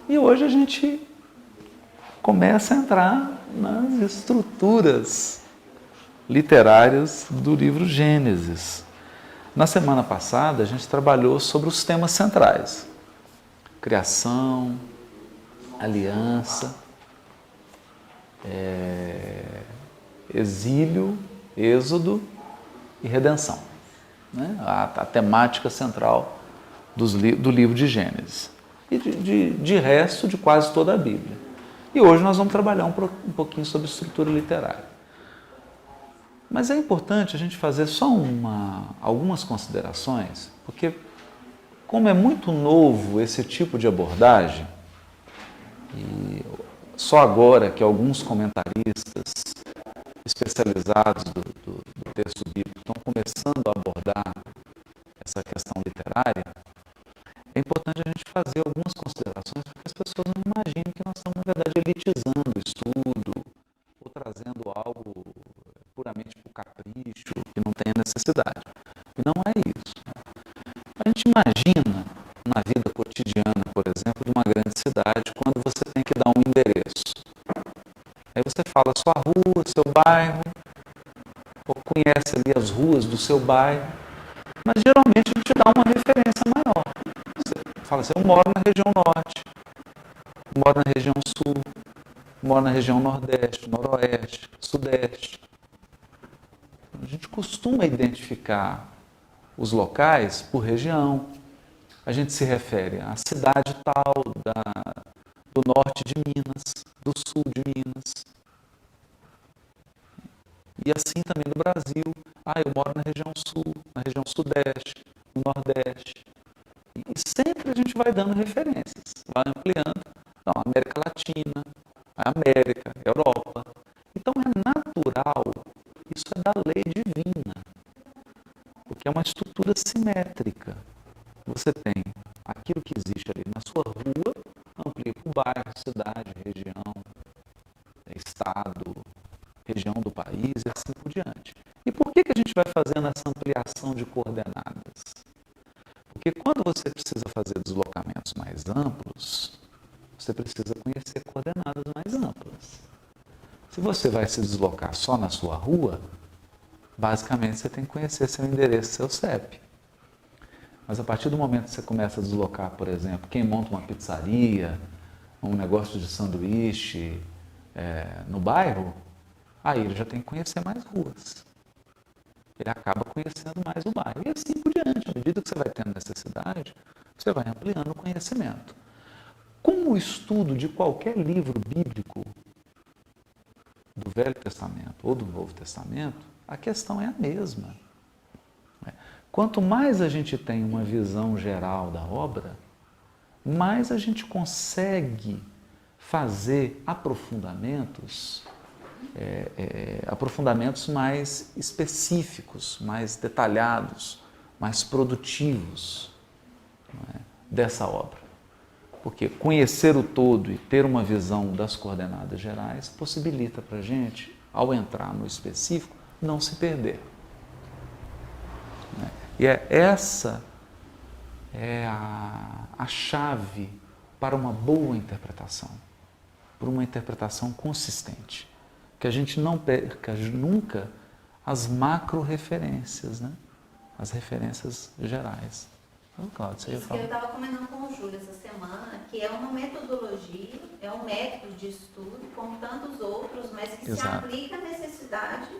E hoje a gente começa a entrar nas estruturas literárias do livro Gênesis. Na semana passada, a gente trabalhou sobre os temas centrais: criação, aliança, exílio, êxodo e redenção. Né? A temática central do livro de Gênesis. E de resto, de quase toda a Bíblia. E hoje nós vamos trabalhar um pouquinho sobre estrutura literária. Mas é importante a gente fazer só algumas considerações, porque como é muito novo esse tipo de abordagem, e só agora que alguns comentaristas especializados do texto bíblico estão começando a abordar essa questão literária, é importante a gente fazer algumas considerações para que as pessoas não imaginem que nós estamos, na verdade, elitizando o estudo ou trazendo algo puramente por capricho, que não tem necessidade. E não é isso. A gente imagina na vida cotidiana, por exemplo, de uma grande cidade, quando você tem que dar um endereço. Aí você fala sua rua, seu bairro, ou conhece ali as ruas do seu bairro, mas geralmente a gente dá uma referência maior. Você fala assim, eu moro na região norte, moro na região sul, moro na região nordeste, noroeste, sudeste. A gente costuma identificar os locais por região. A gente se refere à cidade tal, do norte de Minas, do sul de Minas. E assim também no Brasil. Eu moro na região sul, na região sudeste, no nordeste. E sempre a gente vai dando referências, vai ampliando. Então, América Latina, a América, a Europa. Então é natural, isso é da lei divina, porque é uma estrutura simétrica. Você tem aquilo que existe ali na sua rua, amplia para o bairro, cidade, região, estado, região do país e assim por diante. E por que a gente vai fazendo essa ampliação de coordenadas? Porque quando você precisa fazer deslocamentos mais amplos, você precisa conhecer coordenadas mais amplas. Se você vai se deslocar só na sua rua, basicamente você tem que conhecer seu endereço, seu CEP. Mas a partir do momento que você começa a deslocar, por exemplo, quem monta uma pizzaria, um negócio de sanduíche no bairro, aí ele já tem que conhecer mais ruas. Ele acaba conhecendo mais o bairro. E assim por diante. À medida que você vai tendo necessidade, você vai ampliando o conhecimento. Como o estudo de qualquer livro bíblico, do Velho Testamento ou do Novo Testamento, a questão é a mesma. Quanto mais a gente tem uma visão geral da obra, mais a gente consegue fazer aprofundamentos mais específicos, mais detalhados, mais produtivos, dessa obra. Porque conhecer o todo e ter uma visão das coordenadas gerais possibilita para a gente, ao entrar no específico, não se perder. E essa é a chave para uma boa interpretação, para uma interpretação consistente. Que a gente não perca nunca as macro-referências, né? As referências gerais. Cláudio, você ia falar? Eu estava comentando com o Júlio essa semana, que é uma metodologia, é um método de estudo, como tantos outros, mas que se aplica à necessidade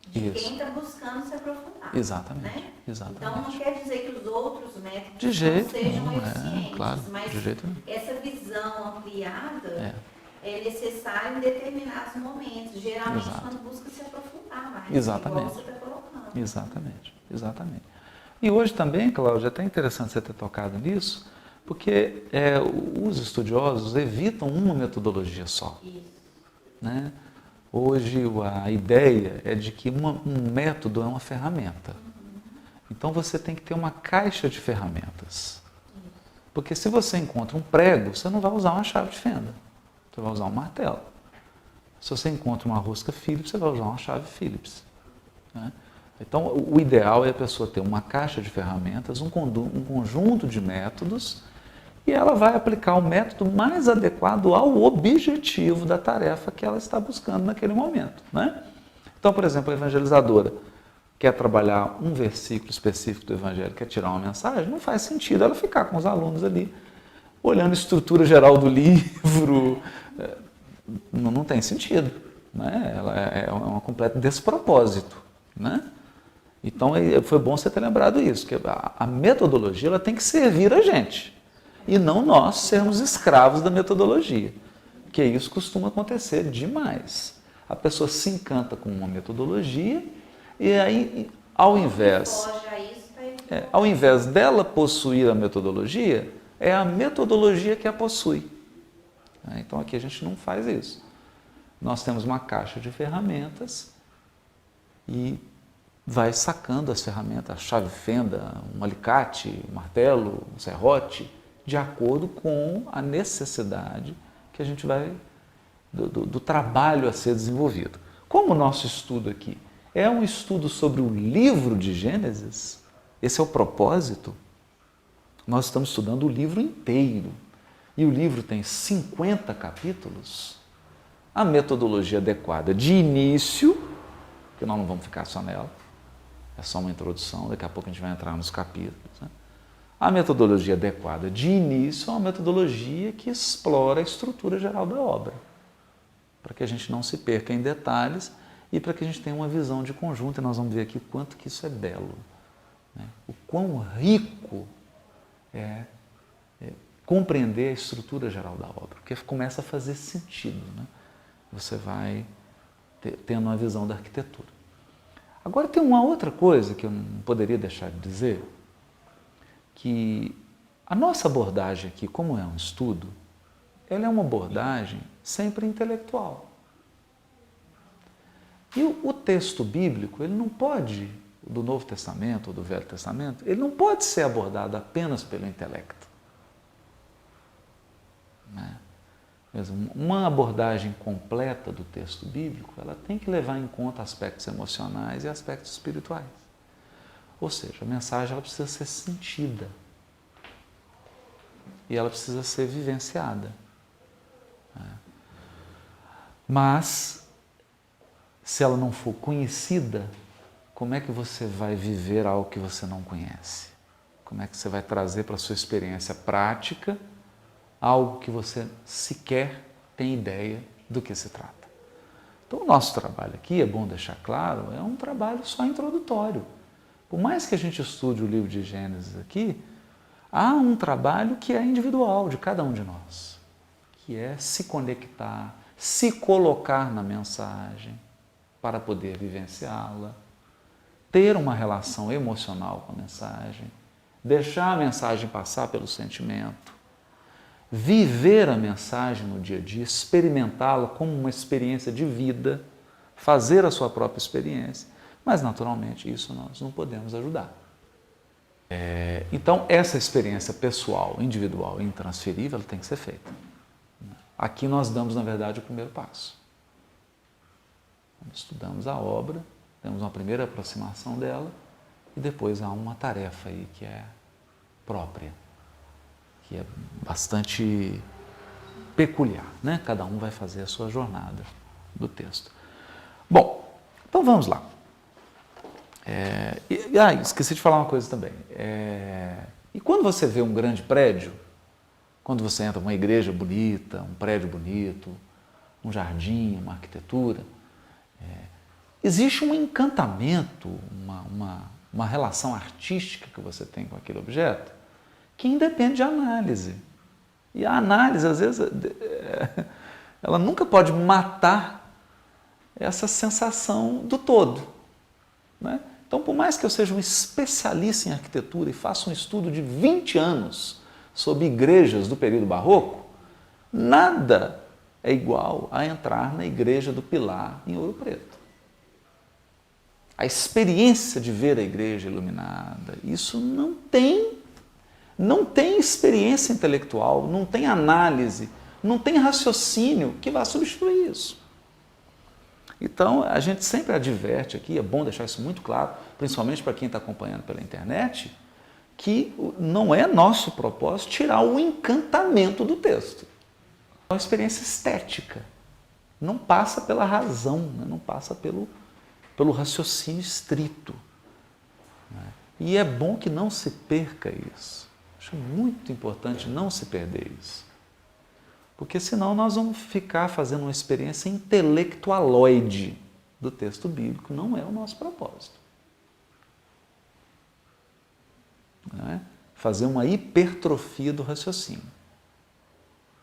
de quem está buscando se aprofundar. Exatamente. Né? Exatamente. Então não quer dizer que os outros métodos não sejam eficientes, claro, mas de jeito nenhum. essa visão ampliada é necessária em determinados momentos, geralmente quando busca se aprofundar mais. Exatamente. Igual você está colocando. Exatamente. E hoje também, Cláudia, é até interessante você ter tocado nisso, porque os estudiosos evitam uma metodologia só. Isso. Né? Hoje a ideia é de que um método é uma ferramenta. Então você tem que ter uma caixa de ferramentas. Porque se você encontra um prego, você não vai usar uma chave de fenda. Você vai usar um martelo. Se você encontra uma rosca Phillips, você vai usar uma chave Phillips. Né? Então, o ideal é a pessoa ter uma caixa de ferramentas, um conjunto de métodos e ela vai aplicar o método mais adequado ao objetivo da tarefa que ela está buscando naquele momento, né? Então, por exemplo, a evangelizadora quer trabalhar um versículo específico do Evangelho, quer tirar uma mensagem, não faz sentido ela ficar com os alunos ali, olhando a estrutura geral do livro, não tem sentido, né? Ela é um completo despropósito, né? Então, foi bom você ter lembrado isso, que a metodologia ela tem que servir a gente, e não nós sermos escravos da metodologia, que isso costuma acontecer demais. A pessoa se encanta com uma metodologia, e aí, ao invés dela possuir a metodologia, é a metodologia que a possui. Então aqui a gente não faz isso. Nós temos uma caixa de ferramentas e vai sacando as ferramentas, a chave fenda, um alicate, um martelo, um serrote, de acordo com a necessidade que a gente vai, do trabalho a ser desenvolvido. Como o nosso estudo aqui é um estudo sobre o livro de Gênesis, esse é o propósito, nós estamos estudando o livro inteiro. E o livro tem 50 capítulos. A metodologia adequada de início, que nós não vamos ficar só nela, é só uma introdução, daqui a pouco a gente vai entrar nos capítulos, né? A metodologia adequada de início é uma metodologia que explora a estrutura geral da obra, para que a gente não se perca em detalhes e para que a gente tenha uma visão de conjunto, e nós vamos ver aqui o quanto que isso é belo, né? O quão rico é compreender a estrutura geral da obra, porque começa a fazer sentido, né? Você vai tendo uma visão da arquitetura. Agora tem uma outra coisa que eu não poderia deixar de dizer, que a nossa abordagem aqui, como é um estudo, ela é uma abordagem sempre intelectual. E o texto bíblico, ele não pode, do Novo Testamento ou do Velho Testamento, ele não pode ser abordado apenas pelo intelecto. Né? Uma abordagem completa do texto bíblico, ela tem que levar em conta aspectos emocionais e aspectos espirituais. Ou seja, a mensagem ela precisa ser sentida e ela precisa ser vivenciada. Mas, se ela não for conhecida, como é que você vai viver algo que você não conhece? Como é que você vai trazer para a sua experiência prática algo que você sequer tem ideia do que se trata? Então, o nosso trabalho aqui, é bom deixar claro, é um trabalho só introdutório. Por mais que a gente estude o livro de Gênesis aqui, há um trabalho que é individual de cada um de nós, que é se conectar, se colocar na mensagem para poder vivenciá-la, ter uma relação emocional com a mensagem, deixar a mensagem passar pelo sentimento, viver a mensagem no dia a dia, experimentá-la como uma experiência de vida, fazer a sua própria experiência, mas naturalmente isso nós não podemos ajudar. Então essa experiência pessoal, individual e intransferível ela tem que ser feita. Aqui nós damos, na verdade, o primeiro passo. Estudamos a obra, temos uma primeira aproximação dela e depois há uma tarefa aí que é própria, que é bastante peculiar, né? Cada um vai fazer a sua jornada do texto. Bom, então vamos lá. Esqueci de falar uma coisa também. E quando você vê um grande prédio, quando você entra numa igreja bonita, um prédio bonito, um jardim, uma arquitetura, existe um encantamento, uma relação artística que você tem com aquele objeto que independe de análise. E a análise, às vezes, ela nunca pode matar essa sensação do todo, né? Então, por mais que eu seja um especialista em arquitetura e faça um estudo de 20 anos sobre igrejas do período barroco, nada é igual a entrar na igreja do Pilar em Ouro Preto. A experiência de ver a igreja iluminada, isso não tem experiência intelectual, não tem análise, não tem raciocínio que vá substituir isso. Então, a gente sempre adverte aqui, é bom deixar isso muito claro, principalmente para quem está acompanhando pela internet, que não é nosso propósito tirar o encantamento do texto. É uma experiência estética. Não passa pela razão, né? Não passa pelo raciocínio estrito. Né? E é bom que não se perca isso. Acho muito importante não se perder isso. Porque senão nós vamos ficar fazendo uma experiência intelectualoide do texto bíblico. Não é o nosso propósito. Não é? Fazer uma hipertrofia do raciocínio.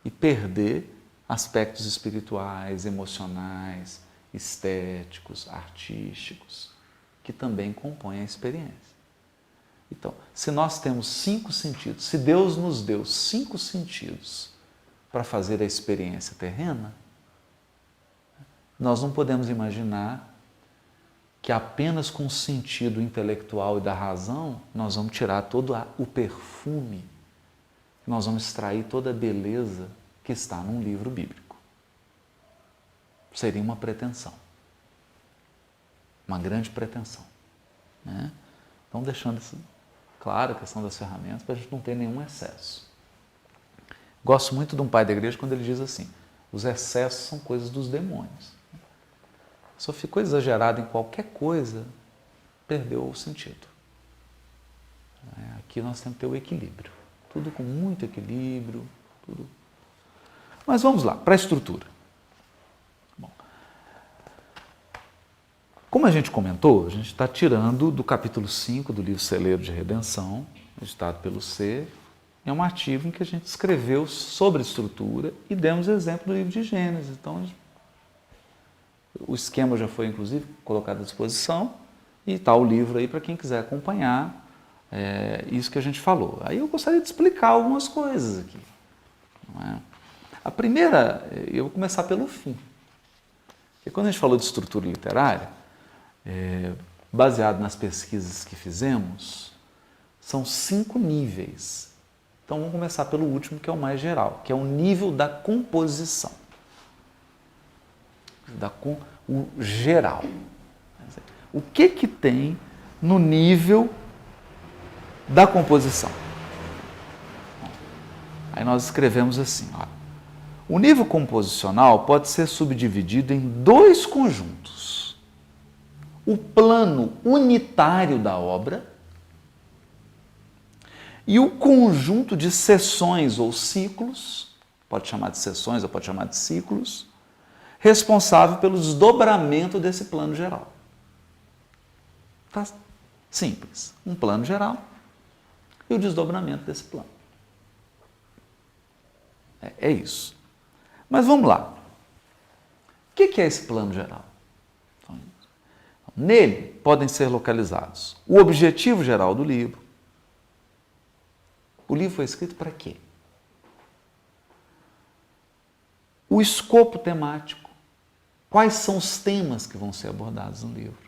E perder aspectos espirituais, emocionais, estéticos, artísticos, que também compõem a experiência. Então, se nós temos 5 sentidos, se Deus nos deu 5 sentidos para fazer a experiência terrena, nós não podemos imaginar que apenas com o sentido intelectual e da razão nós vamos tirar todo o perfume, nós vamos extrair toda a beleza que está num livro bíblico. Seria uma pretensão. Uma grande pretensão. Né? Então, deixando claro a questão das ferramentas para a gente não ter nenhum excesso. Gosto muito de um pai da igreja quando ele diz assim, os excessos são coisas dos demônios. Se eu ficou exagerado em qualquer coisa, perdeu o sentido. Aqui nós temos que ter o equilíbrio. Tudo com muito equilíbrio, tudo. Mas vamos lá, para a estrutura. Bom, como a gente comentou, a gente está tirando do capítulo 5 do livro Celeiro de Redenção, editado pelo C, é um artigo em que a gente escreveu sobre estrutura e demos exemplo do livro de Gênesis. Então, o esquema já foi, inclusive, colocado à disposição e está o livro aí para quem quiser acompanhar isso que a gente falou. Aí eu gostaria de explicar algumas coisas aqui. Não é? A primeira, eu vou começar pelo fim. Porque quando a gente falou de estrutura literária, baseado nas pesquisas que fizemos, são 5 níveis. Então vamos começar pelo último, que é o mais geral, que é o nível da composição. O geral. O que tem no nível da composição? Aí nós escrevemos assim, ó. O nível composicional pode ser subdividido em 2 conjuntos. O plano unitário da obra e o conjunto de seções ou ciclos, pode chamar de seções ou pode chamar de ciclos, responsável pelo desdobramento desse plano geral. Tá simples. Um plano geral e o desdobramento desse plano. É isso. Mas vamos lá. O que é esse plano geral? Nele podem ser localizados o objetivo geral do livro. O livro foi escrito para quê? O escopo temático. Quais são os temas que vão ser abordados no livro?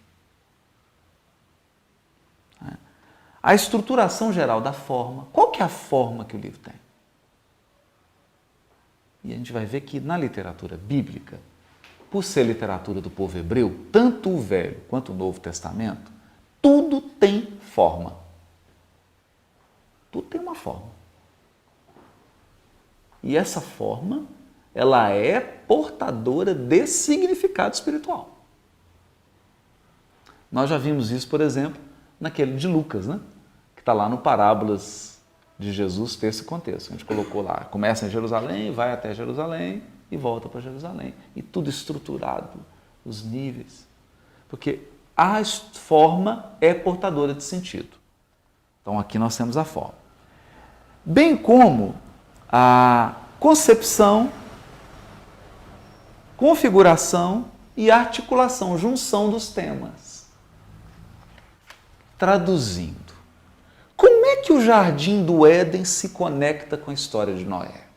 A estruturação geral da forma. Qual que é a forma que o livro tem? E a gente vai ver que na literatura bíblica, por ser literatura do povo hebreu, tanto o Velho quanto o Novo Testamento, tudo tem forma. Tudo tem uma forma. E essa forma, ela é portadora de significado espiritual. Nós já vimos isso, por exemplo, naquele de Lucas, né? Que está lá no Parábolas de Jesus, texto e contexto. A gente colocou lá, começa em Jerusalém, vai até Jerusalém e volta para Jerusalém. E tudo estruturado, os níveis. Porque a forma é portadora de sentido. Então aqui nós temos a forma. Bem como a concepção, configuração e articulação, junção dos temas. Traduzindo, como é que o jardim do Éden se conecta com a história de Noé?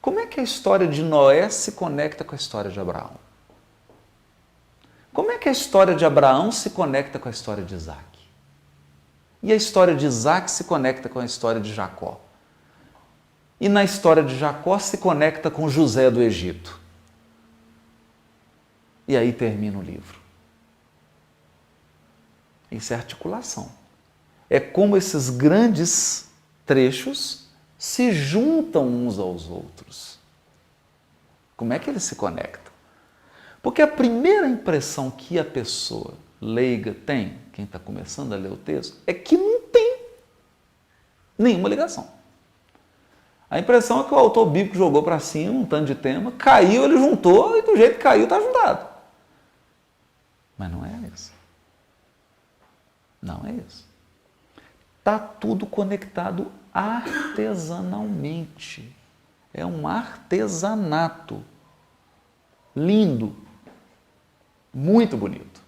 Como é que a história de Noé se conecta com a história de Abraão? Como é que a história de Abraão se conecta com a história de Isaac? E a história de Isaac se conecta com a história de Jacó? E na história de Jacó se conecta com José do Egito? E aí termina o livro. Isso é articulação. é como esses grandes trechos se juntam uns aos outros. Como é que eles se conectam? Porque a primeira impressão que a pessoa leiga tem, quem está começando a ler o texto, é que não tem nenhuma ligação. A impressão é que o autor bíblico jogou para cima um tanto de tema, caiu, ele juntou e do jeito que caiu está juntado. Mas não é isso. Não é isso. Está tudo conectado artesanalmente. É um artesanato. Lindo. Muito bonito.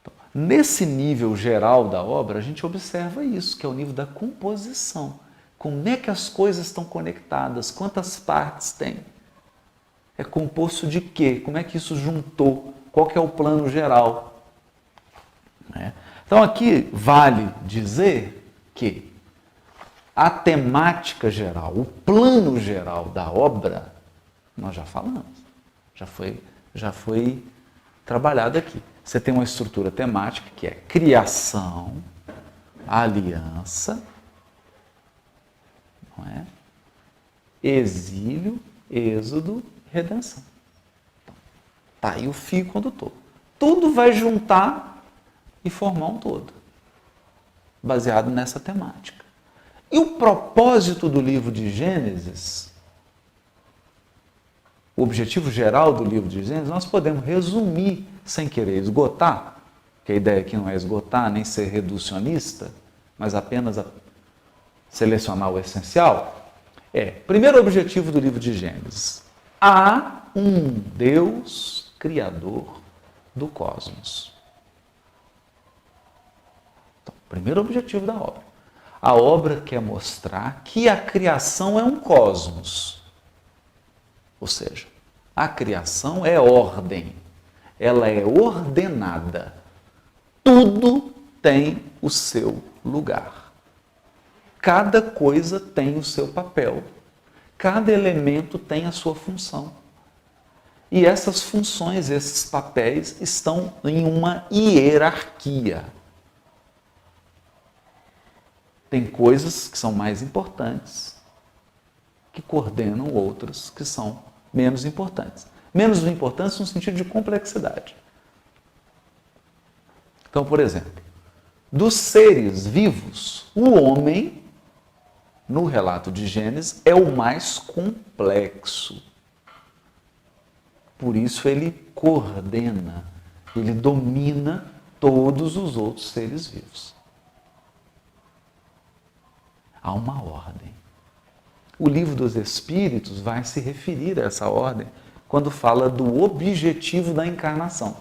Então, nesse nível geral da obra, a gente observa isso, que é o nível da composição. Como é que as coisas estão conectadas? Quantas partes tem? É composto de quê? Como é que isso juntou? Qual que é o plano geral? Então aqui vale dizer que a temática geral, o plano geral da obra, nós já falamos, já foi trabalhado aqui. Você tem uma estrutura temática que é criação, aliança, não é? Exílio, êxodo, redenção. Então, tá aí o fio condutor. Tudo vai juntar e formar um todo, baseado nessa temática. E o propósito do livro de Gênesis, o objetivo geral do livro de Gênesis, nós podemos resumir sem querer esgotar, que a ideia aqui não é esgotar, nem ser reducionista, mas apenas selecionar o essencial. Primeiro objetivo do livro de Gênesis: há um Deus criador do cosmos. Então, primeiro objetivo da obra. A obra quer mostrar que a criação é um cosmos. Ou seja, a criação é ordem. Ela é ordenada. Tudo tem o seu lugar. Cada coisa tem o seu papel. Cada elemento tem a sua função. E essas funções, esses papéis, estão em uma hierarquia. Tem coisas que são mais importantes, que coordenam outras que são menos importantes. Menos importantes no sentido de complexidade. Então, por exemplo, dos seres vivos, o homem, no relato de Gênesis, é o mais complexo. Por isso ele coordena, ele domina todos os outros seres vivos. Há uma ordem. O livro dos Espíritos vai se referir a essa ordem quando fala do objetivo da encarnação.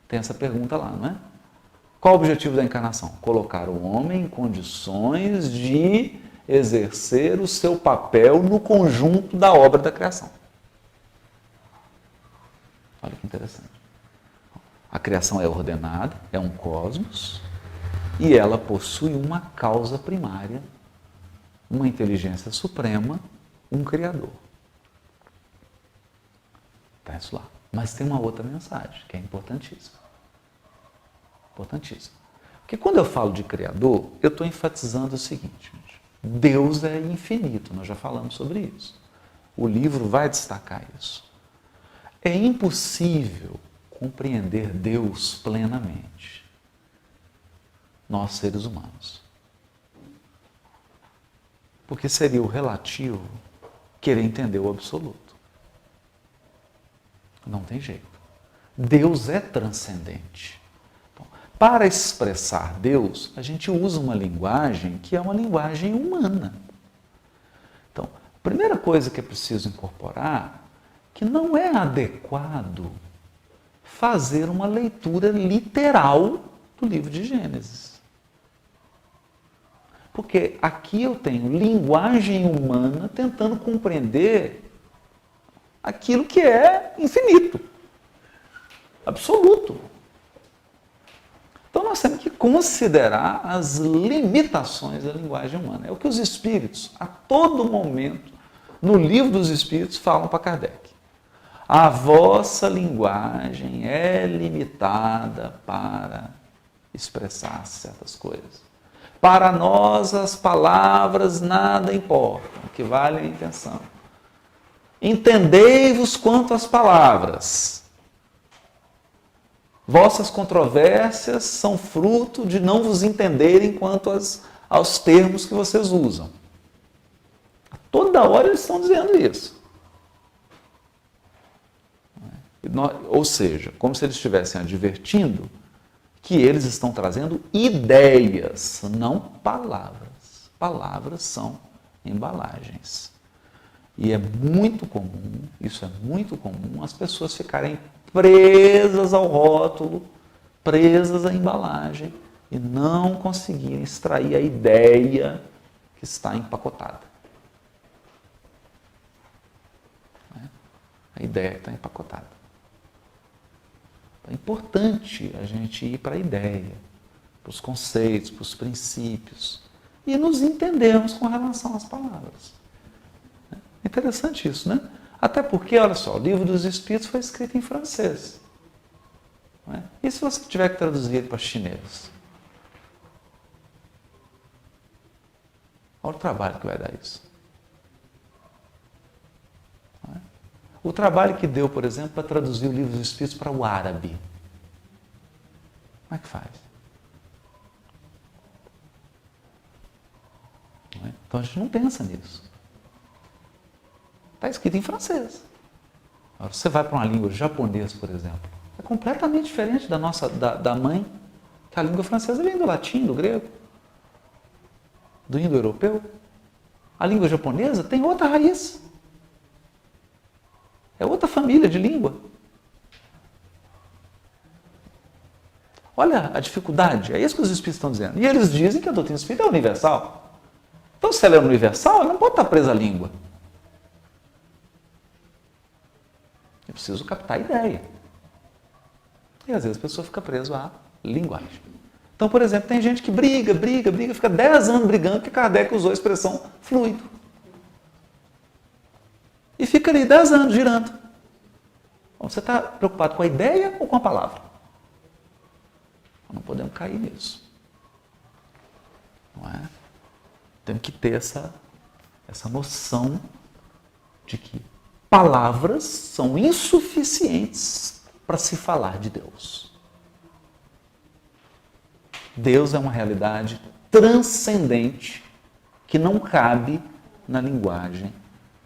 Tem essa pergunta lá, não é? Qual o objetivo da encarnação? Colocar o homem em condições de exercer o seu papel no conjunto da obra da criação. Olha que interessante. A criação é ordenada, é um cosmos, e ela possui uma causa primária, uma inteligência suprema, um Criador. Está isso lá. Mas tem uma outra mensagem, que é importantíssima. Importantíssima. Porque quando eu falo de Criador, eu estou enfatizando o seguinte, gente. Deus é infinito, nós já falamos sobre isso. O livro vai destacar isso. É impossível compreender Deus plenamente, nós seres humanos. Porque seria o relativo querer entender o absoluto. Não tem jeito. Deus é transcendente. Então, para expressar Deus, a gente usa uma linguagem que é uma linguagem humana. Então, a primeira coisa que é preciso incorporar que não é adequado fazer uma leitura literal do livro de Gênesis. Porque aqui eu tenho linguagem humana tentando compreender aquilo que é infinito, absoluto. Então nós temos que considerar as limitações da linguagem humana. É o que os espíritos, a todo momento, no livro dos espíritos, falam para Kardec. A vossa linguagem é limitada para expressar certas coisas. Para nós as palavras nada importam, o que vale é a intenção. Entendei-vos quanto às palavras. Vossas controvérsias são fruto de não vos entenderem quanto aos termos que vocês usam. Toda hora eles estão dizendo isso. Ou seja, como se eles estivessem advertindo que eles estão trazendo ideias, não palavras. Palavras são embalagens. E é muito comum, isso é muito comum, as pessoas ficarem presas ao rótulo, presas à embalagem e não conseguirem extrair a ideia que está empacotada. A ideia que está empacotada. É importante a gente ir para a ideia, para os conceitos, para os princípios e nos entendermos com relação às palavras. É interessante isso, né? Até porque, olha só, o Livro dos Espíritos foi escrito em francês. Não é? E se você tiver que traduzir ele para chinês? Olha o trabalho que vai dar isso. Não é? O trabalho que deu, por exemplo, para traduzir o Livro dos Espíritos para o árabe. Como é que faz? Não é? Então a gente não pensa nisso. Está escrito em francês. Agora, você vai para uma língua japonesa, por exemplo, é completamente diferente da mãe, que a língua francesa vem do latim, do grego, do indo-europeu. A língua japonesa tem outra raiz. É outra família de língua. Olha a dificuldade, é isso que os espíritos estão dizendo. E eles dizem que a doutrina espírita é universal. Então, se ela é universal, ela não pode estar presa à língua. Eu preciso captar a ideia. E às vezes a pessoa fica presa à linguagem. Então, por exemplo, tem gente que briga, fica 10 anos brigando porque Kardec usou a expressão fluido. E fica ali 10 anos girando. Bom, você está preocupado com a ideia ou com a palavra? Não podemos cair nisso. Não é? Temos que ter essa noção de que palavras são insuficientes para se falar de Deus. Deus é uma realidade transcendente que não cabe na linguagem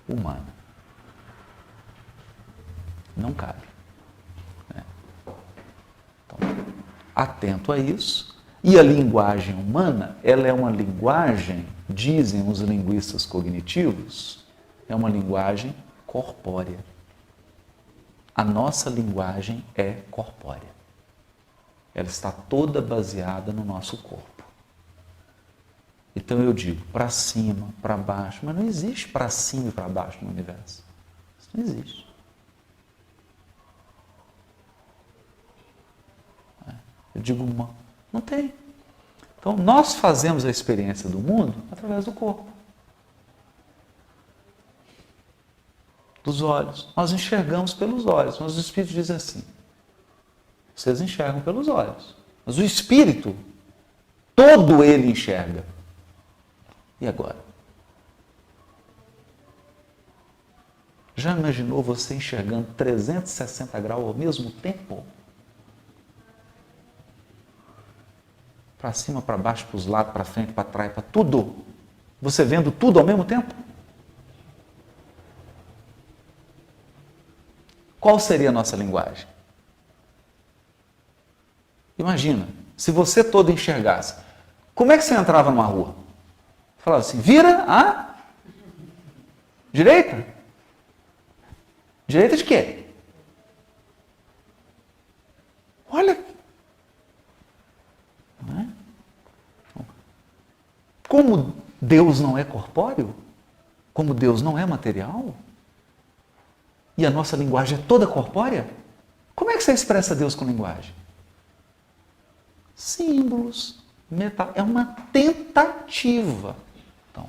humana. Não cabe. Então, atento a isso. E a linguagem humana, ela é uma linguagem, dizem os linguistas cognitivos, é uma linguagem corpórea. A nossa linguagem é corpórea. Ela está toda baseada no nosso corpo. Então eu digo para cima, para baixo, mas não existe para cima e para baixo no universo. Isso não existe. Eu digo não tem. Então nós fazemos a experiência do mundo através do corpo. Dos olhos. Nós enxergamos pelos olhos, mas os espíritos dizem assim: vocês enxergam pelos olhos, mas o espírito, todo ele enxerga. E agora? Já imaginou você enxergando 360 graus ao mesmo tempo? Para cima, para baixo, para os lados, para frente, para trás, para tudo. Você vendo tudo ao mesmo tempo? Qual seria a nossa linguagem? Imagina, se você todo enxergasse, como é que você entrava numa rua? Falava assim, vira à direita? Direita de quê? Olha. Não é? Como Deus não é corpóreo, como Deus não é material, e a nossa linguagem é toda corpórea, como é que você expressa Deus com linguagem? Símbolos, metal, é uma tentativa. Então,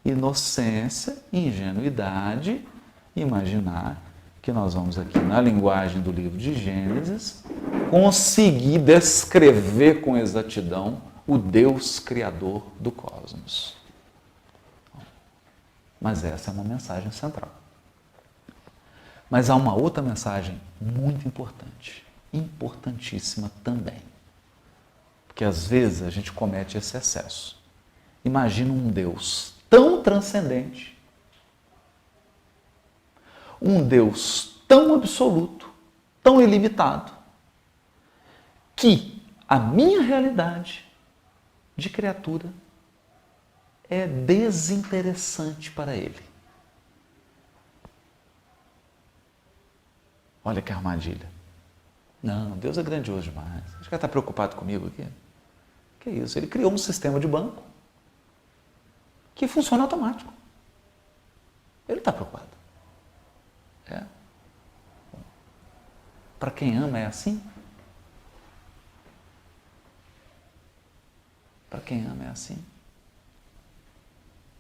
inocência, ingenuidade, imaginar que nós vamos aqui, na linguagem do livro de Gênesis, conseguir descrever com exatidão o Deus Criador do cosmos. Mas essa é uma mensagem central. Mas há uma outra mensagem muito importante, importantíssima também. Porque às vezes a gente comete esse excesso. Imagina um Deus tão transcendente, um Deus tão absoluto, tão ilimitado, que a minha realidade de criatura é desinteressante para ele. Olha que armadilha. Não, Deus é grandioso demais. Acho que ele está preocupado comigo aqui. Que isso? Ele criou um sistema de banco que funciona automático. Ele está preocupado. É. Para quem ama é assim? Para quem ama é assim?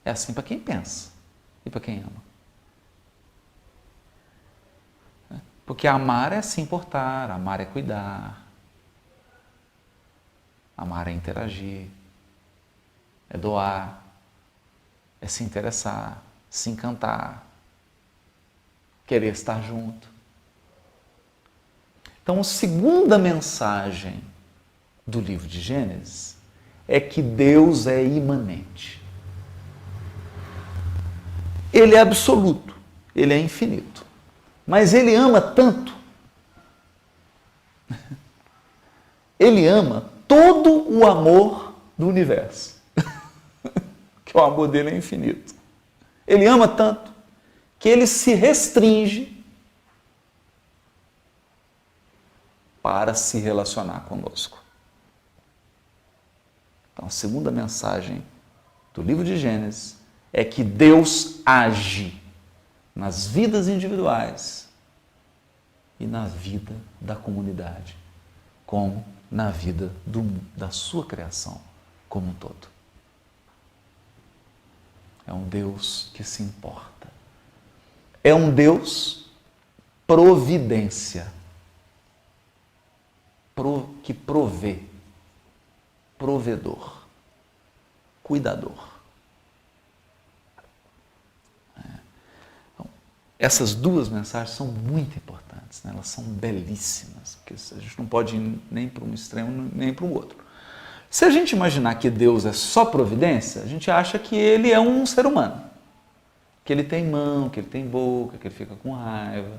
É assim para quem pensa e para quem ama. Porque amar é se importar, amar é cuidar, amar é interagir, é doar, é se interessar, se encantar, querer estar junto. Então, a segunda mensagem do livro de Gênesis é que Deus é imanente. Ele é absoluto, ele é infinito. Mas ele ama tanto. Ele ama todo o amor do universo. Que o amor dele é infinito. Ele ama tanto que ele se restringe para se relacionar conosco. Então, a segunda mensagem do livro de Gênesis é que Deus age nas vidas individuais e na vida da comunidade, como na vida da sua criação como um todo. É um Deus que se importa. É um Deus providência, que provê, provedor, cuidador. Essas duas mensagens são muito importantes, né? Elas são belíssimas, porque a gente não pode ir nem para um extremo nem para o outro. Se a gente imaginar que Deus é só providência, a gente acha que ele é um ser humano, que ele tem mão, que ele tem boca, que ele fica com raiva,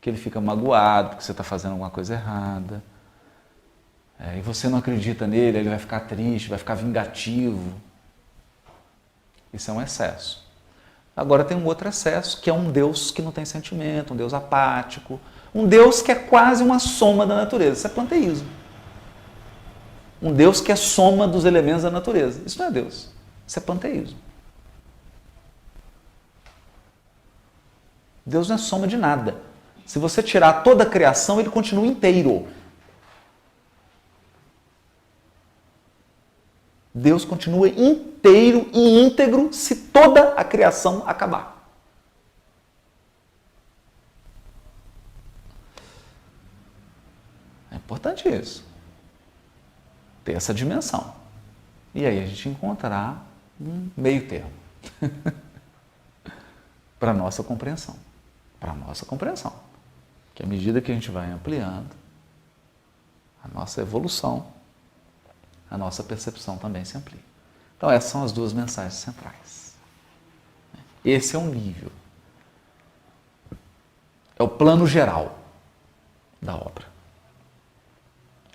que ele fica magoado porque você está fazendo alguma coisa errada, e você não acredita nele, ele vai ficar triste, vai ficar vingativo. Isso é um excesso. Agora tem um outro excesso, que é um Deus que não tem sentimento, um Deus apático, um Deus que é quase uma soma da natureza. Isso é panteísmo. Um Deus que é soma dos elementos da natureza. Isso não é Deus. Isso é panteísmo. Deus não é soma de nada. Se você tirar toda a criação, ele continua inteiro. Deus continua inteiro e íntegro se toda a criação acabar. É importante isso. Ter essa dimensão. E aí a gente encontrar um meio termo. Para a nossa compreensão. Para a nossa compreensão. Que à medida que a gente vai ampliando, a nossa evolução, a nossa percepção também se amplia. Então essas são as duas mensagens centrais. Esse é um nível. É o plano geral da obra.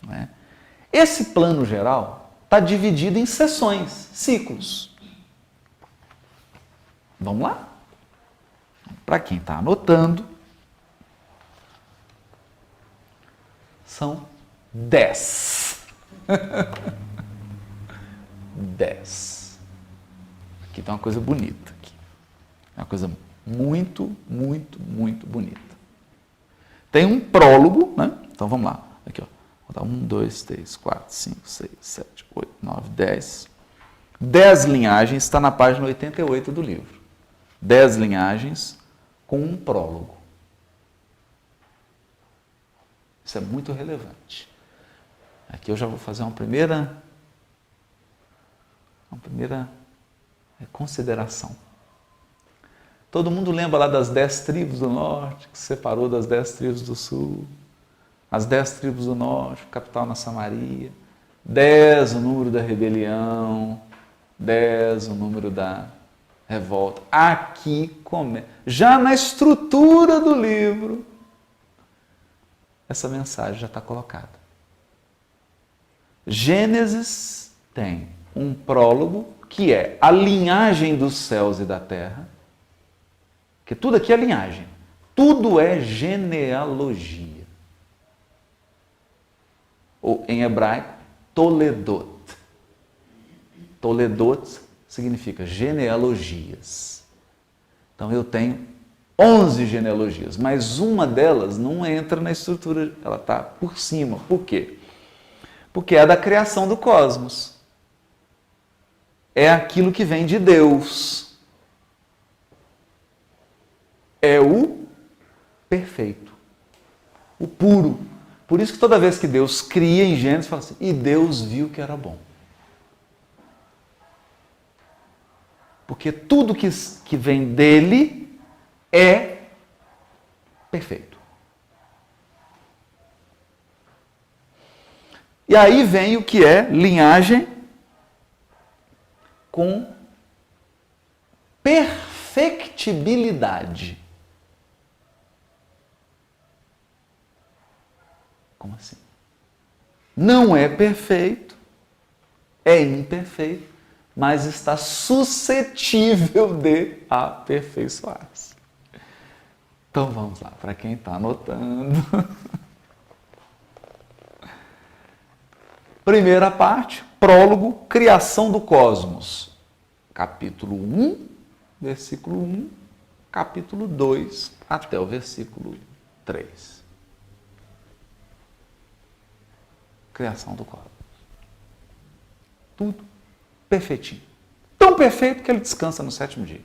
Não é? Esse plano geral está dividido em seções, ciclos. Vamos lá? Para quem está anotando, são 10. 10. Aqui tem uma coisa bonita. Aqui. É uma coisa muito, muito, muito bonita. Tem um prólogo, né? Então vamos lá. Aqui, ó. Vou dar 1, 2, 3, 4, 5, 6, 7, 8, 9, 10. 10 linhagens, está na página 88 do livro. 10 linhagens com um prólogo. Isso é muito relevante. Aqui eu já vou fazer uma primeira consideração. Todo mundo lembra lá das 10 tribos do norte, que se separou das 10 tribos do sul. As 10 tribos do norte, capital na Samaria. 10 o número da rebelião. 10 o número da revolta. Aqui começa. Já na estrutura do livro, essa mensagem já está colocada. Gênesis tem um prólogo, que é a linhagem dos céus e da terra, que tudo aqui é linhagem, tudo é genealogia. Ou em hebraico, Toledot. Toledot significa genealogias. Então eu tenho 11 genealogias, mas uma delas não entra na estrutura, ela está por cima. Por quê? Porque é da criação do cosmos. É aquilo que vem de Deus. É o perfeito, o puro. Por isso que toda vez que Deus cria em Gênesis, fala assim, e Deus viu que era bom. Porque tudo que vem dele é perfeito. E aí vem o que é linhagem com perfectibilidade. Como assim? Não é perfeito, é imperfeito, mas está suscetível de aperfeiçoar-se. Então vamos lá, para quem está anotando. Primeira parte, prólogo, criação do cosmos. Capítulo 1, versículo 1, capítulo 2, até o versículo 3. Criação do cosmos. Tudo perfeitinho. Tão perfeito que ele descansa no 7º dia.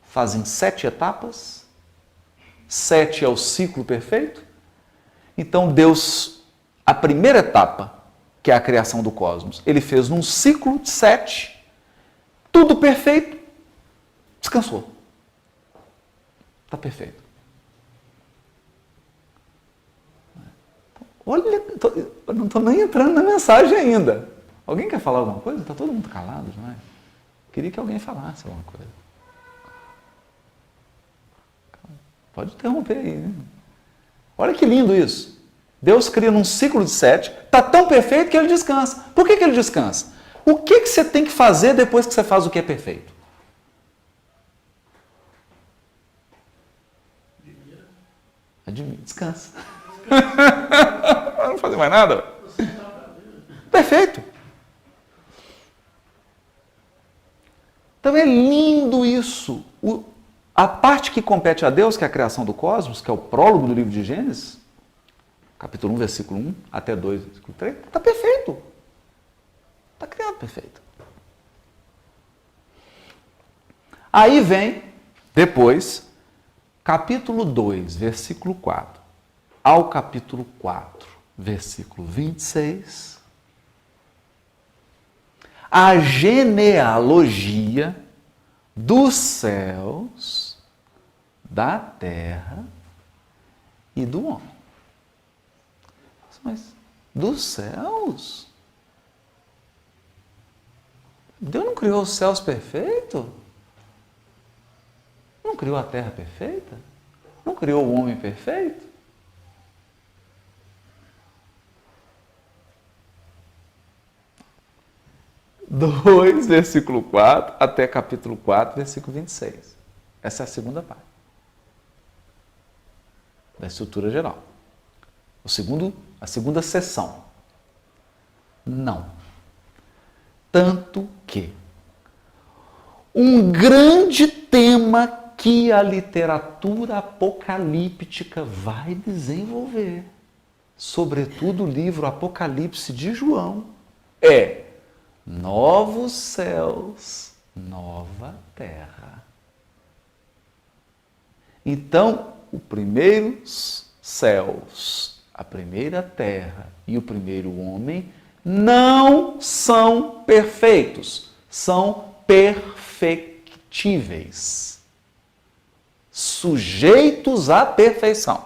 Fazem 7 etapas. 7 é o ciclo perfeito. Então Deus, a primeira etapa, que é a criação do cosmos, ele fez num ciclo de 7. Tudo perfeito. Descansou. Está perfeito. Olha, eu não estou nem entrando na mensagem ainda. Alguém quer falar alguma coisa? Está todo mundo calado, não é? Queria que alguém falasse alguma coisa. Pode interromper aí. Né? Olha que lindo isso. Deus cria num ciclo de 7, está tão perfeito que ele descansa. Por que ele descansa? O que você tem que fazer depois que você faz o que é perfeito? Descansa. Não fazer mais nada? Perfeito. Então é lindo isso. A parte que compete a Deus, que é a criação do cosmos, que é o prólogo do livro de Gênesis, capítulo 1, versículo 1, até 2, versículo 3, está perfeito. Está criado perfeito. Aí vem, depois, capítulo 2, versículo 4, ao capítulo 4, versículo 26, a genealogia dos céus, da terra e do homem. Mas dos céus? Deus não criou os céus perfeitos? Não criou a terra perfeita? Não criou o homem perfeito? (2), versículo 4, até capítulo 4, versículo 26. Essa é a segunda parte da estrutura geral. A segunda seção. Não. Tanto que um grande tema que a literatura apocalíptica vai desenvolver, sobretudo o livro Apocalipse de João, é novos céus, nova terra. Então, céus, a primeira terra e o primeiro homem não são perfeitos, são perfectíveis, sujeitos à perfeição,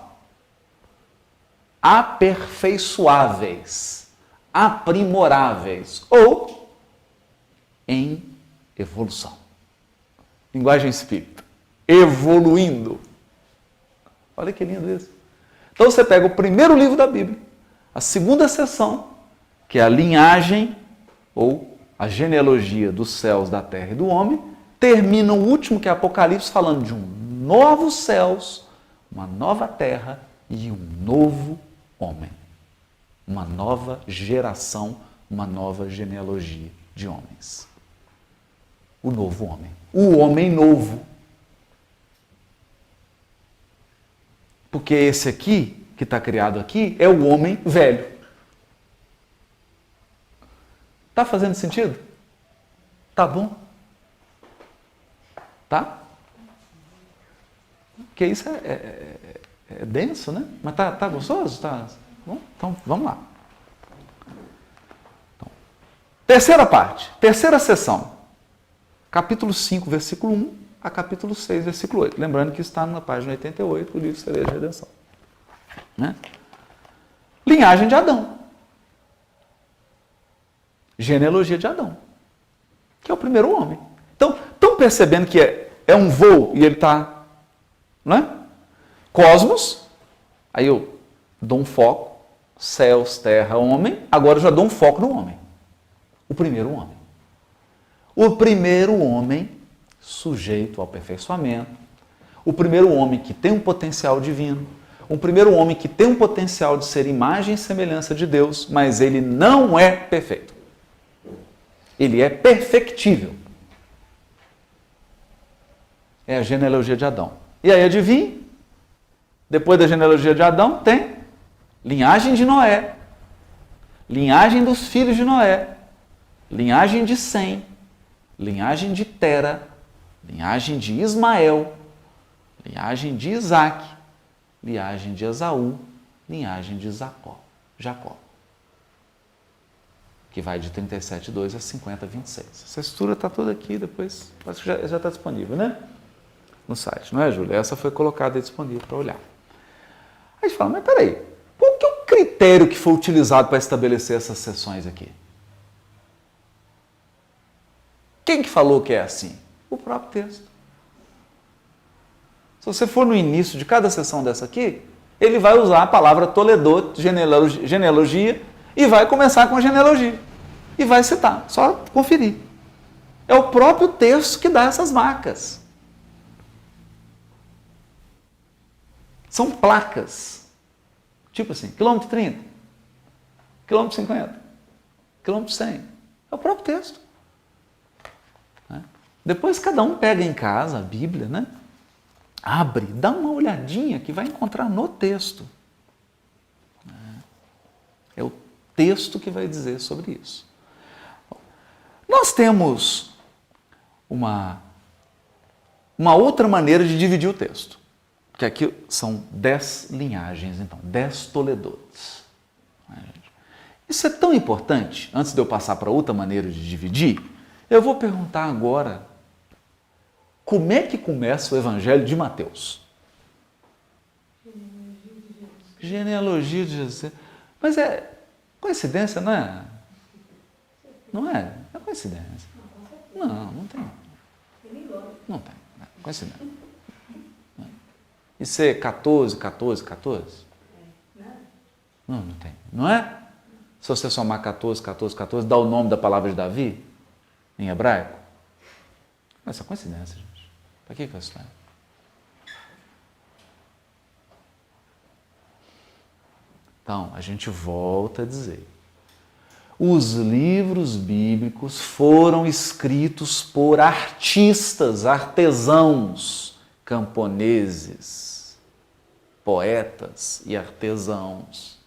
aperfeiçoáveis, aprimoráveis ou em evolução. Linguagem espírita. Evoluindo. Olha que lindo isso. Então você pega o primeiro livro da Bíblia, a segunda seção, que é a linhagem ou a genealogia dos céus, da terra e do homem, termina o último, que é Apocalipse, falando de um novo céus, uma nova terra e um novo homem. Uma nova geração, uma nova genealogia de homens. O novo homem. O homem novo. Porque esse aqui, que está criado aqui, é o homem velho. Está fazendo sentido? Tá bom? Tá? Porque isso é denso, né? Mas tá gostoso? Tá bom? Então, vamos lá. Então, terceira parte, terceira sessão. Capítulo 5, versículo 1 a capítulo 6, versículo 8. Lembrando que está na página 88 do livro Cereja de Redenção. Né? Linhagem de Adão. Genealogia de Adão. Que é o primeiro homem. Então, estão percebendo que é um voo e ele está... Não é? Cosmos. Aí eu dou um foco. Céus, terra, homem. Agora eu já dou um foco no homem. O primeiro homem. O primeiro homem sujeito ao aperfeiçoamento. O primeiro homem que tem um potencial divino. O primeiro homem que tem um potencial de ser imagem e semelhança de Deus, mas ele não é perfeito. Ele é perfectível. É a genealogia de Adão. E aí, adivinha? Depois da genealogia de Adão, tem linhagem de Noé, linhagem dos filhos de Noé, linhagem de Sem, linhagem de Tera, linhagem de Ismael, linhagem de Isaac, linhagem de Esaú, linhagem de Jacó. Que vai de 37,2 a 50,26. Essa estrutura está toda aqui, depois acho que já está disponível, né? No site, não é, Júlia? Essa foi colocada disponível para olhar. Aí a gente fala, mas peraí, qual que é o critério que foi utilizado para estabelecer essas sessões aqui? Quem que falou que é assim? O próprio texto. Se você for no início de cada sessão dessa aqui, ele vai usar a palavra Toledot, genealogia, e vai começar com a genealogia. E vai citar, só conferir. É o próprio texto que dá essas marcas. São placas. Tipo assim, quilômetro 30, quilômetro 50, quilômetro 100. É o próprio texto. Né? Depois cada um pega em casa a Bíblia, né? Abre, dá uma olhadinha que vai encontrar no texto. É o texto que vai dizer sobre isso. Nós temos uma outra maneira de dividir o texto. Que aqui são 10 linhagens, então, 10 Toledotes. Isso é tão importante, antes de eu passar para outra maneira de dividir, eu vou perguntar agora, como é que começa o Evangelho de Mateus? Genealogia de Jesus. Mas é coincidência, não é? Não é? É coincidência. Não tem. Não tem. É coincidência. E ser 14, 14, 14? Não tem. Não é? Se você somar 14, 14, 14, dá o nome da palavra de Davi, em hebraico? Essa é coincidência, gente. Para que é isso? Então, a gente volta a dizer. Os livros bíblicos foram escritos por artistas, artesãos, camponeses, poetas e artesãos.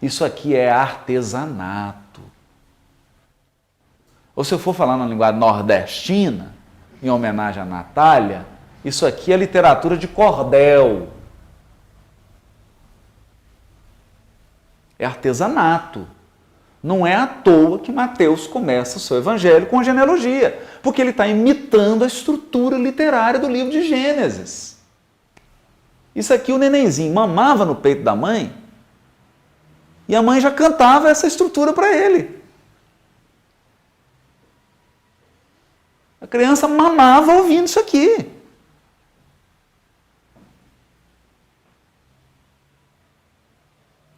Isso aqui é artesanato. Ou se eu for falar na linguagem nordestina, em homenagem à Natália, isso aqui é literatura de cordel. é artesanato. Não é à toa que Mateus começa o seu evangelho com a genealogia, porque ele está imitando a estrutura literária do livro de Gênesis. Isso aqui o nenenzinho mamava no peito da mãe e a mãe já cantava essa estrutura para ele. A criança mamava ouvindo isso aqui.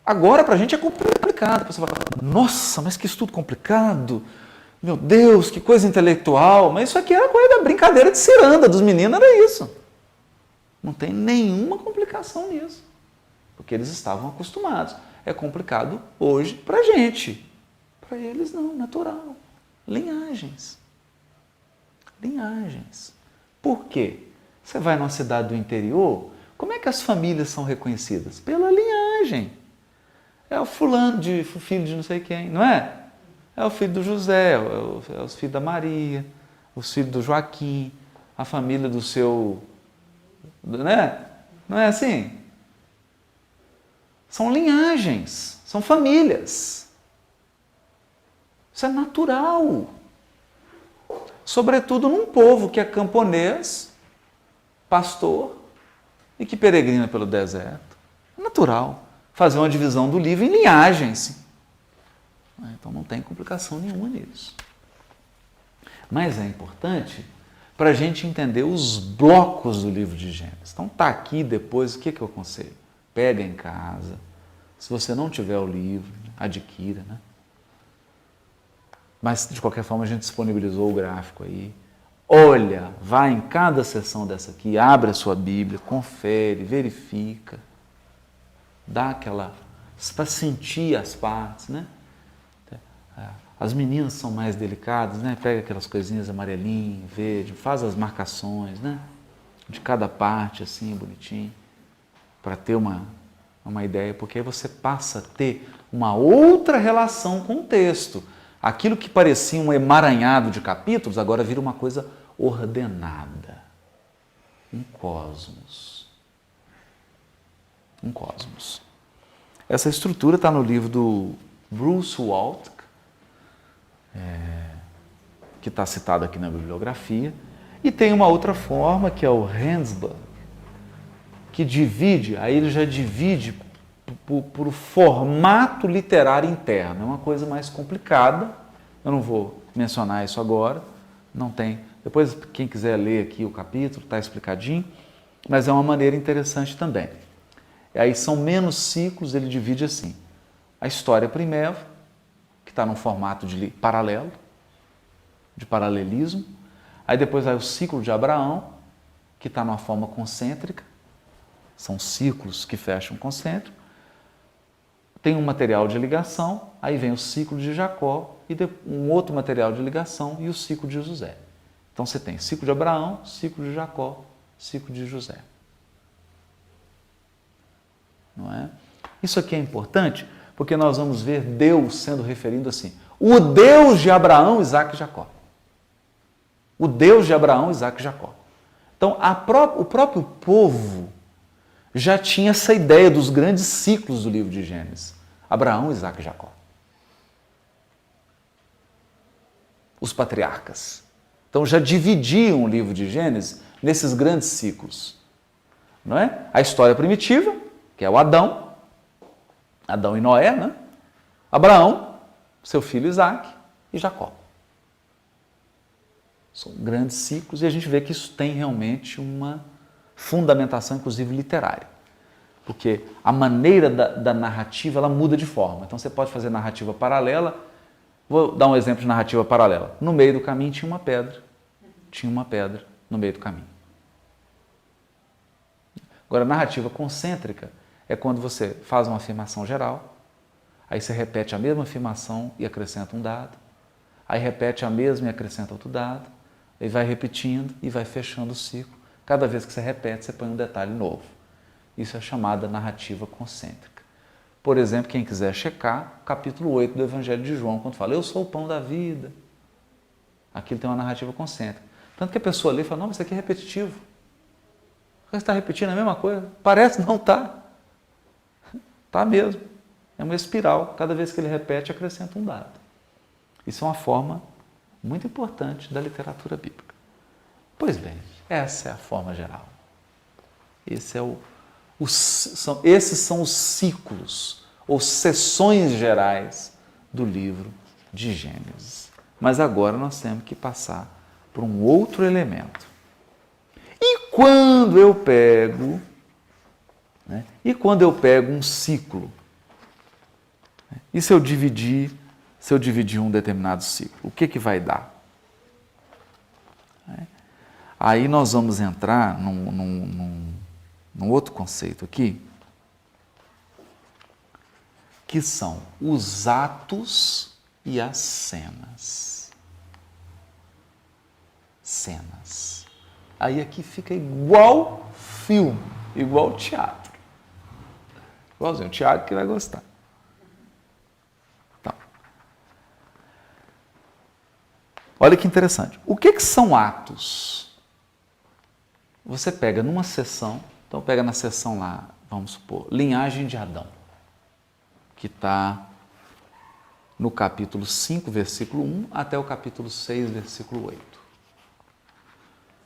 Agora, para a gente é complicado. Você fala, nossa, mas que estudo complicado. Meu Deus, que coisa intelectual. Mas isso aqui era coisa da brincadeira de ciranda dos meninos, era isso. Não tem nenhuma complicação nisso. Porque eles estavam acostumados. É complicado hoje para a gente. Para eles não, natural. Linhagens. Linhagens. Por quê? Você vai numa cidade do interior, como é que as famílias são reconhecidas? Pela linhagem. É o fulano, o filho de não sei quem, não é? É o filho do José, é os filhos da Maria, os filhos do Joaquim, a família do seu... Né? Não é assim? São linhagens, são famílias. Isso é natural. Sobretudo num povo que é camponês, pastor e que peregrina pelo deserto. É natural fazer uma divisão do livro em linhagens. Então não tem complicação nenhuma nisso. Mas é importante para a gente entender os blocos do livro de Gênesis. Então está aqui depois, o que eu aconselho? Pega em casa. Se você não tiver o livro, adquira, né? Mas de qualquer forma a gente disponibilizou o gráfico aí. Olha, vai em cada sessão dessa aqui, abre a sua Bíblia, confere, verifica. Dá aquela... para sentir as partes, né? As meninas são mais delicadas, né? Pega aquelas coisinhas amarelinhas, verde, faz as marcações, né? De cada parte, assim, bonitinho, para ter uma ideia, porque aí você passa a ter uma outra relação com o texto. Aquilo que parecia um emaranhado de capítulos, agora vira uma coisa ordenada. Um cosmos. Um cosmos. Essa estrutura está no livro do Bruce Waltke, que está citado aqui na bibliografia, e tem uma outra forma, que é o Hensberg, que divide, aí ele já divide por formato literário interno. É uma coisa mais complicada, eu não vou mencionar isso agora, não tem. Depois, quem quiser ler aqui o capítulo, está explicadinho, mas é uma maneira interessante também. E aí são menos ciclos, ele divide assim. A história primeira, que está num formato de paralelo, de paralelismo. Aí depois vai o ciclo de Abraão, que está numa forma concêntrica. São ciclos que fecham concêntrico. Tem um material de ligação, aí vem o ciclo de Jacó, e um outro material de ligação e o ciclo de José. Então você tem ciclo de Abraão, ciclo de Jacó, ciclo de José. Não é? Isso aqui é importante porque nós vamos ver Deus sendo referido assim. O Deus de Abraão, Isaque e Jacó. O Deus de Abraão, Isaque e Jacó. Então, o próprio povo já tinha essa ideia dos grandes ciclos do livro de Gênesis. Abraão, Isaque e Jacó. Os patriarcas. Então, já dividiam o livro de Gênesis nesses grandes ciclos. Não é? A história primitiva, que é o Adão e Noé, né? Abraão, seu filho Isaque e Jacó. São grandes ciclos e a gente vê que isso tem realmente uma fundamentação, inclusive literária. Porque a maneira da narrativa, ela muda de forma. Então você pode fazer narrativa paralela. Vou dar um exemplo de narrativa paralela. No meio do caminho tinha uma pedra. Tinha uma pedra no meio do caminho. Agora, a narrativa concêntrica é quando você faz uma afirmação geral, aí você repete a mesma afirmação e acrescenta um dado, aí repete a mesma e acrescenta outro dado, aí vai repetindo e vai fechando o ciclo. Cada vez que você repete, você põe um detalhe novo. Isso é chamada narrativa concêntrica. Por exemplo, quem quiser checar, capítulo 8 do Evangelho de João, quando fala, eu sou o pão da vida. Aquilo tem uma narrativa concêntrica. Tanto que a pessoa lê e fala, não, isso aqui é repetitivo. Você está repetindo a mesma coisa? Parece, não está. Está mesmo. É uma espiral, cada vez que ele repete, acrescenta um dado. Isso é uma forma muito importante da literatura bíblica. Pois bem, essa é a forma geral. Esses são os ciclos, ou seções gerais do livro de Gênesis. Mas agora nós temos que passar por um outro elemento. E quando eu pego, um ciclo, e se eu dividir um determinado ciclo, o que vai dar? Aí nós vamos entrar num outro conceito aqui, que são os atos e as cenas. Cenas. Aí aqui fica igual filme, igual teatro. Igualzinho, teatro que vai gostar. Então, olha que interessante. O que são atos? Você pega numa seção, então pega na seção lá, vamos supor, linhagem de Adão, que está no capítulo 5, versículo 1, até o capítulo 6, versículo 8.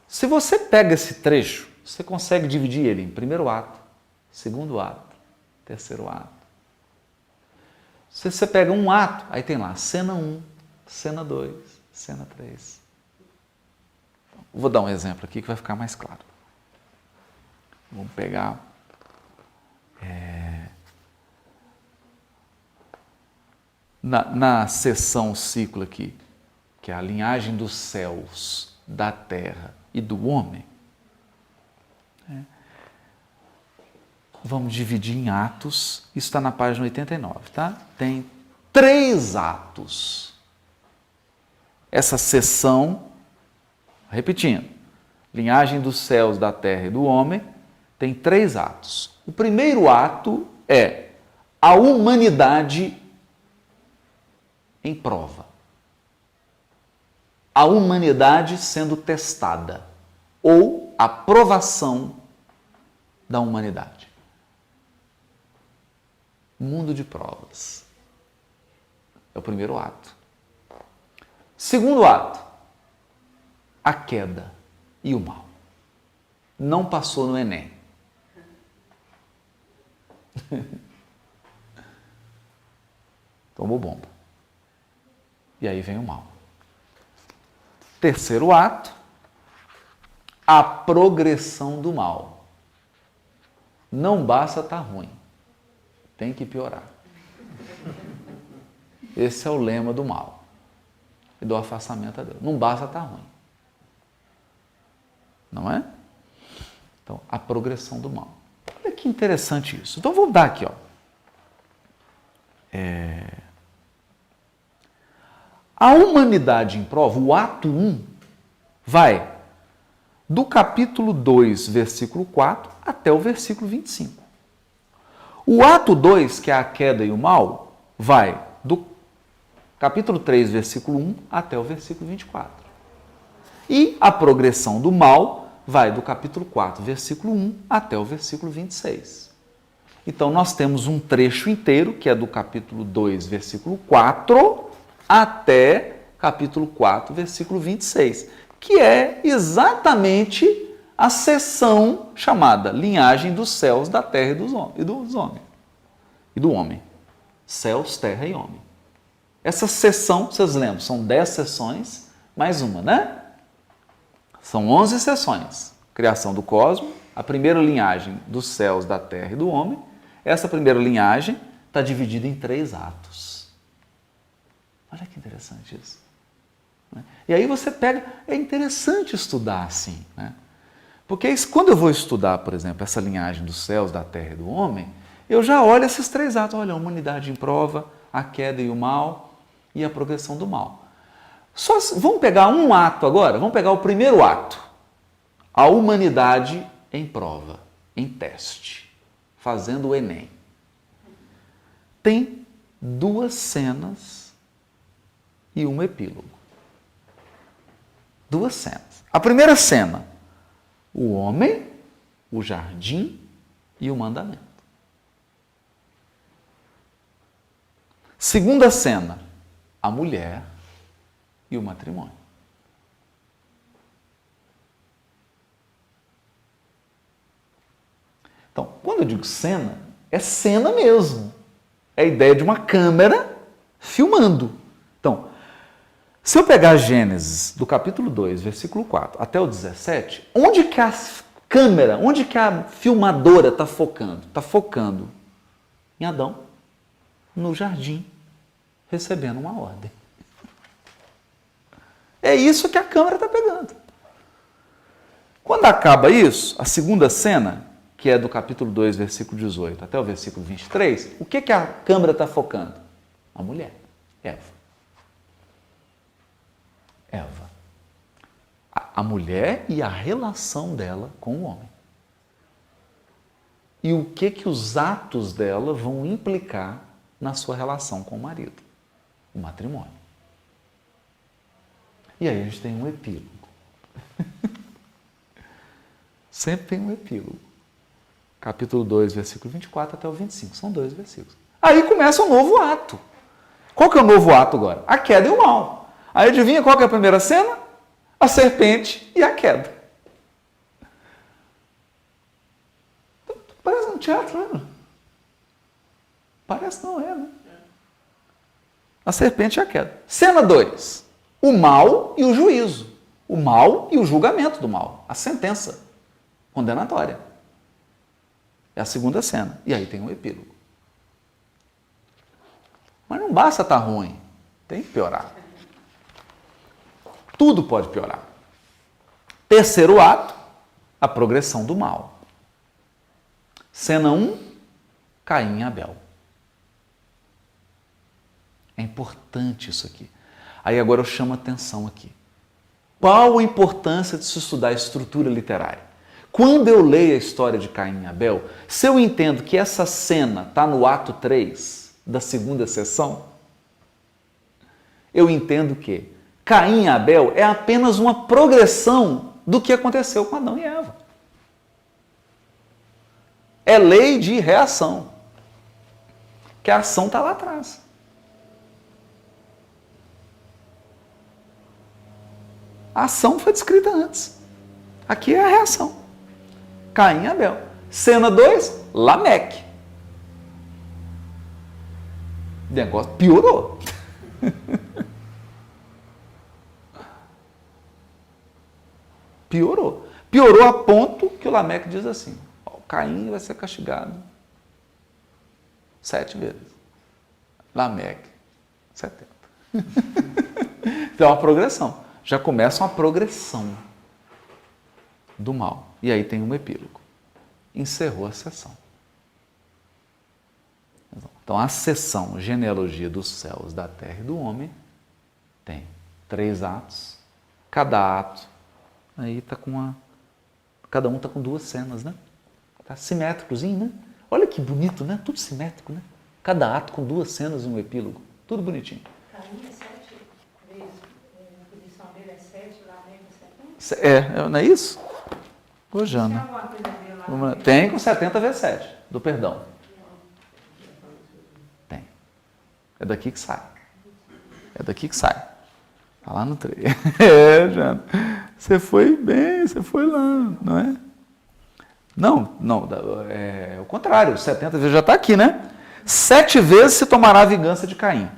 Se você pega esse trecho, você consegue dividir ele em primeiro ato, segundo ato, terceiro ato. Se você pega um ato, aí tem lá cena 1, cena 2, cena 3. Vou dar um exemplo aqui que vai ficar mais claro. Vamos pegar na seção ciclo aqui, que é a linhagem dos céus, da terra e do homem. Vamos dividir em atos. Isso está na página 89, tá? Tem 3 atos. Essa seção, repetindo, linhagem dos céus, da terra e do homem, tem 3 atos. O primeiro ato é a humanidade em prova. A humanidade sendo testada, ou a provação da humanidade. Mundo de provas. É o primeiro ato. Segundo ato, a queda e o mal. Não passou no Enem. Tomou bomba. E aí vem o mal. Terceiro ato, a progressão do mal. Não basta estar ruim, tem que piorar. Esse é o lema do mal e do afastamento a Deus. Não basta estar ruim. Não é? Então, a progressão do mal. Olha que interessante isso. Então, vou dar aqui, ó. A humanidade em prova, o ato 1, vai do capítulo 2, versículo 4, até o versículo 25. O ato 2, que é a queda e o mal, vai do capítulo 3, versículo 1, até o versículo 24. E a progressão do mal vai do capítulo 4, versículo 1, até o versículo 26. Então, nós temos um trecho inteiro, que é do capítulo 2, versículo 4, até capítulo 4, versículo 26, que é exatamente a seção chamada linhagem dos céus, da terra e do homem. Céus, terra e homem. Essa seção, vocês lembram, são 10 seções, mais uma, né? São 11 seções. Criação do cosmos, a primeira linhagem dos céus, da terra e do homem. Essa primeira linhagem está dividida em 3 atos. Olha que interessante isso. E aí você pega, é interessante estudar assim, né? Porque quando eu vou estudar, por exemplo, essa linhagem dos céus, da terra e do homem, eu já olho esses 3 atos. Olha, a humanidade em prova, a queda e o mal e a progressão do mal. Vamos pegar um ato agora, vamos pegar o primeiro ato. A humanidade em prova, em teste, fazendo o Enem. Tem 2 cenas e um epílogo. 2 cenas. A primeira cena, o homem, o jardim e o mandamento. Segunda cena, a mulher e o matrimônio. Então, quando eu digo cena, é cena mesmo. É a ideia de uma câmera filmando. Então, se eu pegar Gênesis, do capítulo 2, versículo 4, até o 17, onde que a câmera, onde que a filmadora está focando? Está focando em Adão, no jardim, recebendo uma ordem. É isso que a câmera está pegando. Quando acaba isso, a segunda cena, que é do capítulo 2, versículo 18 até o versículo 23, o que a câmera está focando? A mulher, Eva. Eva. A mulher e a relação dela com o homem. E o que os atos dela vão implicar na sua relação com o marido, o matrimônio. E aí a gente tem um epílogo. Sempre tem um epílogo. Capítulo 2, versículo 24 até o 25. São 2 versículos. Aí começa um novo ato. Qual que é o novo ato agora? A queda e o mal. Aí adivinha qual que é a primeira cena? A serpente e a queda. Parece um teatro, né? Parece não é, né? A serpente e a queda. Cena 2. O mal e o juízo. O mal e o julgamento do mal. A sentença condenatória. É a segunda cena. E aí tem um epílogo. Mas não basta estar ruim. Tem que piorar. Tudo pode piorar. Terceiro ato, a progressão do mal. Cena 1, Caim e Abel. É importante isso aqui. Aí agora eu chamo a atenção aqui. Qual a importância de se estudar a estrutura literária? Quando eu leio a história de Caim e Abel, se eu entendo que essa cena está no ato 3 da segunda sessão, eu entendo que Caim e Abel é apenas uma progressão do que aconteceu com Adão e Eva. É lei de reação. Que a ação está lá atrás. A ação foi descrita antes. Aqui é a reação. Caim e Abel. Cena 2, Lameque. O negócio piorou. Piorou. Piorou a ponto que o Lameque diz assim, o Caim vai ser castigado 7 vezes. Lameque, 70. Então é uma progressão. Já começa uma progressão do mal. E aí tem um epílogo. Encerrou a sessão. Então a sessão Genealogia dos céus, da terra e do homem tem 3 atos. Cada ato aí tá com uma... Cada um tá com 2 cenas, né? Tá simétricozinho, né? Olha que bonito, né? Tudo simétrico, né? Cada ato com 2 cenas e um epílogo. Tudo bonitinho. Caim é 7 vezes. A posição dele é 7, Lameque é 70. Não é isso? Ô, Tem Jana. alguma coisa a ver lá? Tem com 70 vezes 7, do perdão. Tem. É daqui que sai. É daqi que sai. Tá lá no 3. Jana. Você foi bem, você foi lá, não é? Não, é o contrário. 70 vezes já está aqui, né? 7 vezes se tomará a vingança de Caim.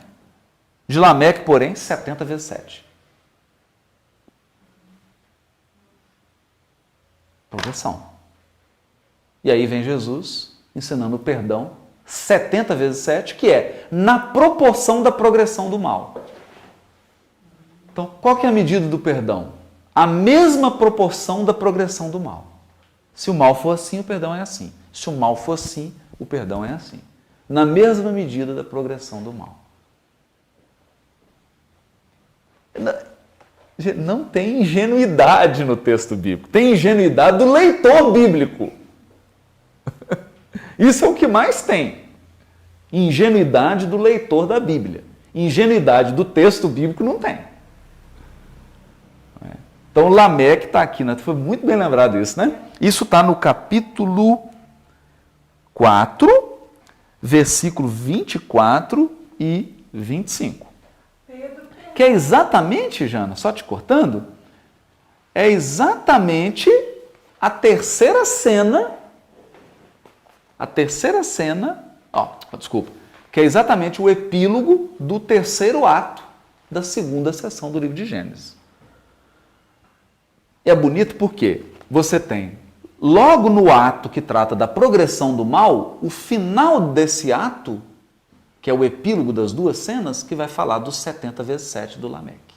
De Lameque, porém, 70 vezes 7. Progressão. E aí vem Jesus ensinando o perdão 70 vezes 7, que é na proporção da progressão do mal. Então, qual que é a medida do perdão? A mesma proporção da progressão do mal. Se o mal for assim, o perdão é assim. Se o mal for assim, o perdão é assim. Na mesma medida da progressão do mal. Não tem ingenuidade no texto bíblico. Tem ingenuidade do leitor bíblico. Isso é o que mais tem. Ingenuidade do leitor da Bíblia. Ingenuidade do texto bíblico não tem. Então, Lameque está aqui, né? Foi muito bem lembrado isso, né? Isso está no capítulo 4, versículo 24 e 25. Que é exatamente, Jana, só te cortando, é exatamente a terceira cena, que é exatamente o epílogo do terceiro ato da segunda sessão do livro de Gênesis. É bonito porque você tem, logo no ato que trata da progressão do mal, o final desse ato, que é o epílogo das duas cenas, que vai falar dos 70 vezes 7 do Lameque.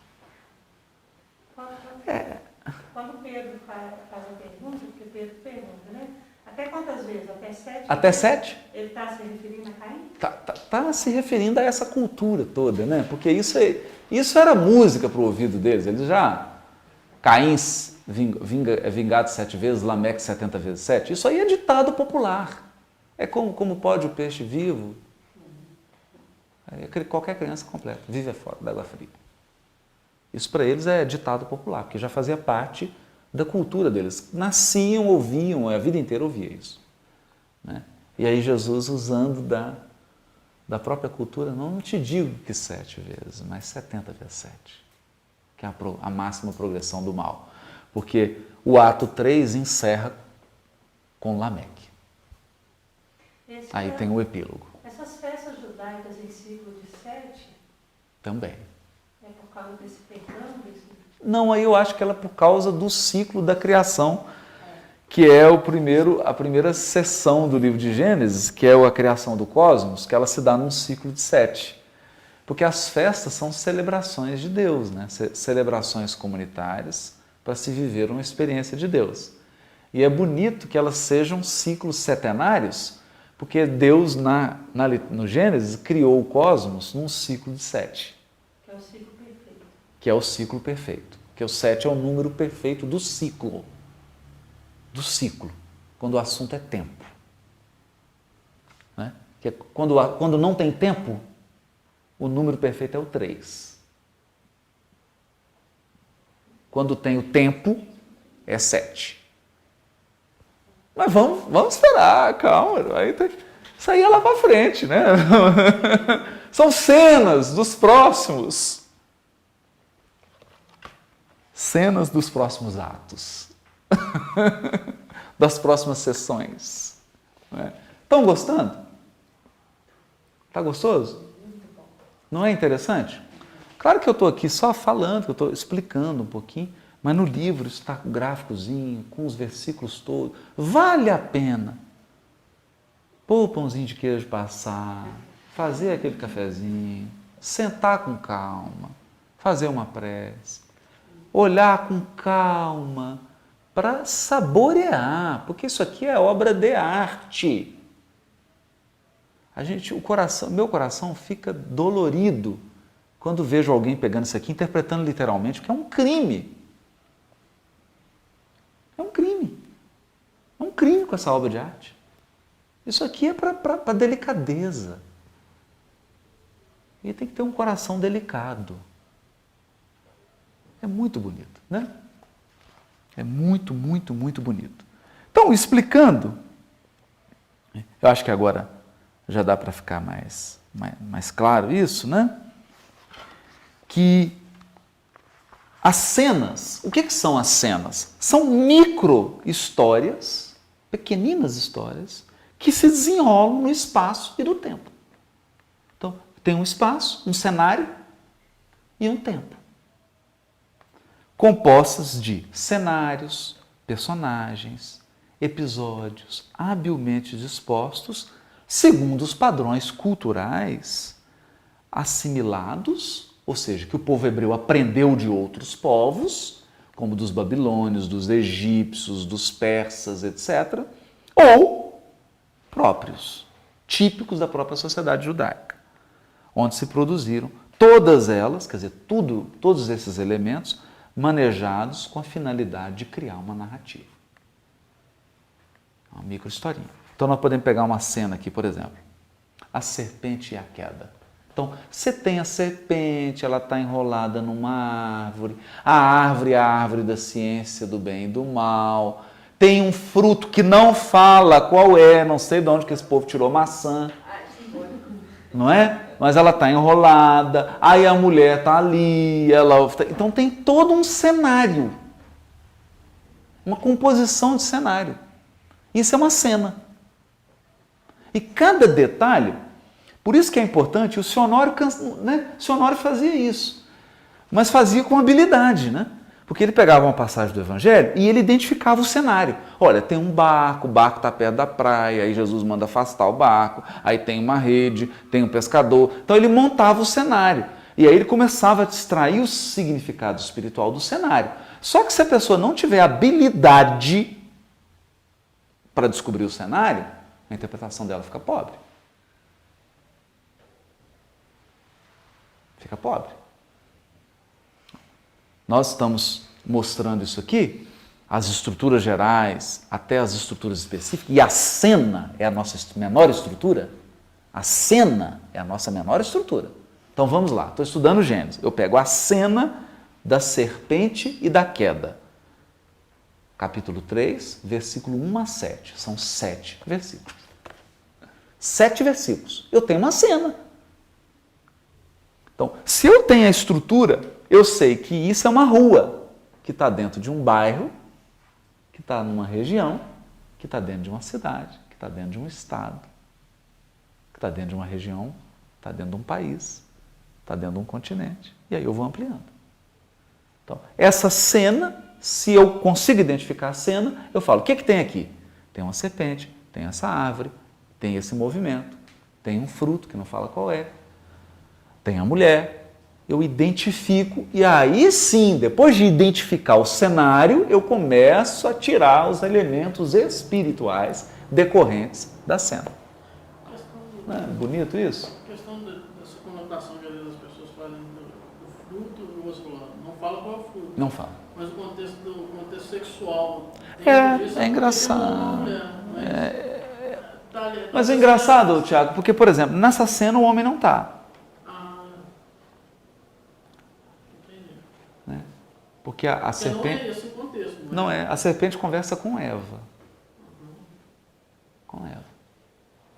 Quando Pedro faz a pergunta, porque Pedro pergunta, né? Até quantas vezes? Até 7? Até 7? Ele está se referindo a Caim? Tá se referindo a essa cultura toda, né? Porque isso era música para o ouvido deles. Eles já... Caim é vingado 7 vezes, Lameque 70 vezes 7. Isso aí é ditado popular. É como pode o peixe vivo. Qualquer criança completa. Vive fora da água fria. Isso para eles é ditado popular, porque já fazia parte da cultura deles. Nasciam, ouviam, a vida inteira ouvia isso. Né? E aí Jesus, usando da própria cultura, não te digo que 7 vezes, mas 70 vezes 7, que é a máxima progressão do mal. Porque o ato 3 encerra com Lameque. Aí tem o epílogo. Essas festas judaicas em ciclo de 7? Também. É por causa desse perdão? Não, aí eu acho que ela é por causa do ciclo da criação, que é a primeira sessão do livro de Gênesis, que é a criação do cosmos, que ela se dá num ciclo de 7. Porque as festas são celebrações de Deus, né? Celebrações comunitárias para se viver uma experiência de Deus. E é bonito que elas sejam ciclos setenários, porque Deus, no Gênesis, criou o cosmos num ciclo de 7. Que é o ciclo perfeito. Que é o ciclo perfeito. Que o 7 é o número perfeito do ciclo. Do ciclo. Quando o assunto é tempo. Né? Que é quando não tem tempo, o número perfeito é o 3. Quando tem o tempo, é 7. Mas vamos esperar, calma. Isso aí é lá para frente, né? São cenas dos próximos. Cenas dos próximos atos. Das próximas sessões. Estão gostando? Está gostoso? Não é interessante? Claro que eu estou aqui só falando, que eu estou explicando um pouquinho, mas no livro está com o gráficozinho, com os versículos todos. Vale a pena pôr o pãozinho de queijo passar, fazer aquele cafezinho, sentar com calma, fazer uma prece, olhar com calma para saborear, porque isso aqui é obra de arte. Meu coração fica dolorido quando vejo alguém pegando isso aqui, interpretando literalmente, porque é um crime. É um crime. É um crime com essa obra de arte. Isso aqui é para delicadeza. E tem que ter um coração delicado. É muito bonito, né? É muito, muito, muito bonito. Então, explicando, eu acho que agora já dá para ficar mais claro isso, né? Que as cenas, o que são as cenas? São micro-histórias, pequeninas histórias, que se desenrolam no espaço e no tempo. Então, tem um espaço, um cenário e um tempo. Compostas de cenários, personagens, episódios habilmente dispostos segundo os padrões culturais assimilados, ou seja, que o povo hebreu aprendeu de outros povos, como dos babilônios, dos egípcios, dos persas, etc., ou próprios, típicos da própria sociedade judaica, onde se produziram todas elas, quer dizer, todos esses elementos, manejados com a finalidade de criar uma narrativa. Uma micro-historinha. Então, nós podemos pegar uma cena aqui, por exemplo, a serpente e a queda. Então, você tem a serpente, ela está enrolada numa árvore. A árvore é a árvore da ciência do bem e do mal. Tem um fruto que não fala qual é, não sei de onde que esse povo tirou maçã. Não é? mas ela está enrolada, aí a mulher está ali, então tem todo um cenário, uma composição de cenário. Isso é uma cena. E cada detalhe, por isso que é importante, o Senhor Honório, né? O Senhor Honório fazia isso, mas fazia com habilidade, né? Porque ele pegava uma passagem do Evangelho e ele identificava o cenário. Olha, tem um barco, o barco está perto da praia, aí Jesus manda afastar o barco, aí tem uma rede, tem um pescador. Então ele montava o cenário. E aí ele começava a extrair o significado espiritual do cenário. Só que se a pessoa não tiver habilidade para descobrir o cenário, a interpretação dela fica pobre. Fica pobre. Nós estamos mostrando isso aqui, as estruturas gerais, até as estruturas específicas, e a cena é a nossa menor estrutura. A cena é a nossa menor estrutura. Então vamos lá, estou estudando Gênesis. Eu pego a cena da serpente e da queda. Capítulo 3, versículo 1 a 7. São 7 versículos. 7 versículos. Eu tenho uma cena. Então, se eu tenho a estrutura, eu sei que isso é uma rua que está dentro de um bairro, que está numa região, que está dentro de uma cidade, que está dentro de um estado, que está dentro de uma região, está dentro de um país, está dentro de um continente. E aí eu vou ampliando. Então, essa cena, se eu consigo identificar a cena, eu falo, o que tem aqui? Tem uma serpente, tem essa árvore, tem esse movimento, tem um fruto, que não fala qual é, tem a mulher. Eu identifico e aí sim, depois de identificar o cenário, eu começo a tirar os elementos espirituais decorrentes da cena. Não é bonito isso? A questão dessa conotação que às vezes as pessoas fazem do fruto e o outro lado. Não fala qual é o fruto. Não fala. Mas o contexto sexual. É engraçado. Mas é engraçado, Tiago, porque, por exemplo, nessa cena o homem não está. Porque a serpente. Não é esse o contexto. Não é. A serpente conversa com Eva. Com Eva.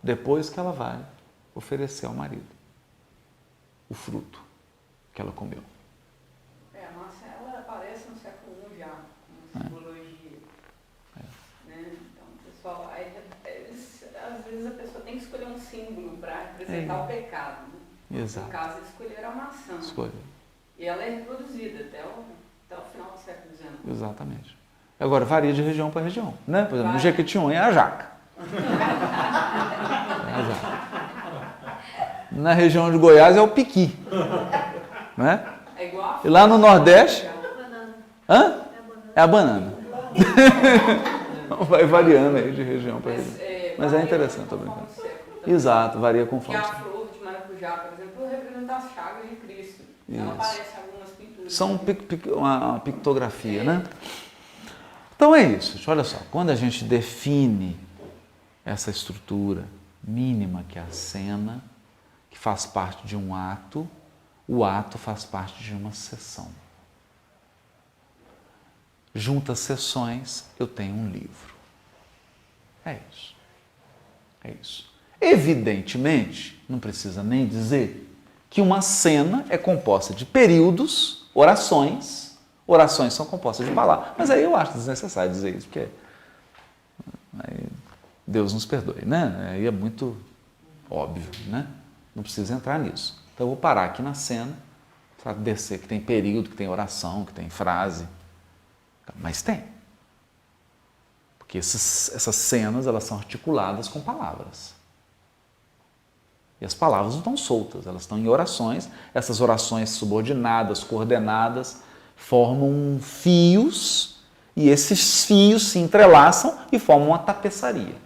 Depois que ela vai oferecer ao marido o fruto que ela comeu. A nossa, ela aparece no século I já, como simbologia. Né? Então, pessoal, às vezes a pessoa tem que escolher um símbolo para representar o pecado. Né? Exato. No caso, escolher a maçã. E ela é reproduzida até o final do século XIX. Exatamente. Agora, varia de região para região. Né? Por exemplo, no Jequitinhonha é a jaca. Na região de Goiás é o piqui. Né? É igual e lá no Nordeste... Hã? É a banana. Vai variando aí de região para região. Mas é interessante, estou brincando. Exato, varia conforme. Porque a flor de maracujá, por exemplo, representa as chagas de Cristo. Ela aparece em algumas pinturas. São uma pictografia, né? Então é isso. Olha só, quando a gente define essa estrutura mínima que é a cena, que faz parte de um ato, o ato faz parte de uma sessão. Juntas sessões, eu tenho um livro. É isso. É isso. Evidentemente, não precisa nem dizer que uma cena é composta de períodos, orações. Orações são compostas de palavras. Mas aí eu acho desnecessário dizer isso, porque aí Deus nos perdoe, né? Aí é muito óbvio, né? Não precisa entrar nisso. Então eu vou parar aqui na cena, para descer que tem período, que tem oração, que tem frase. Mas tem. Porque essas cenas, elas são articuladas com palavras. E as palavras não estão soltas, elas estão em orações. Essas orações subordinadas, coordenadas, formam fios, e esses fios se entrelaçam e formam uma tapeçaria.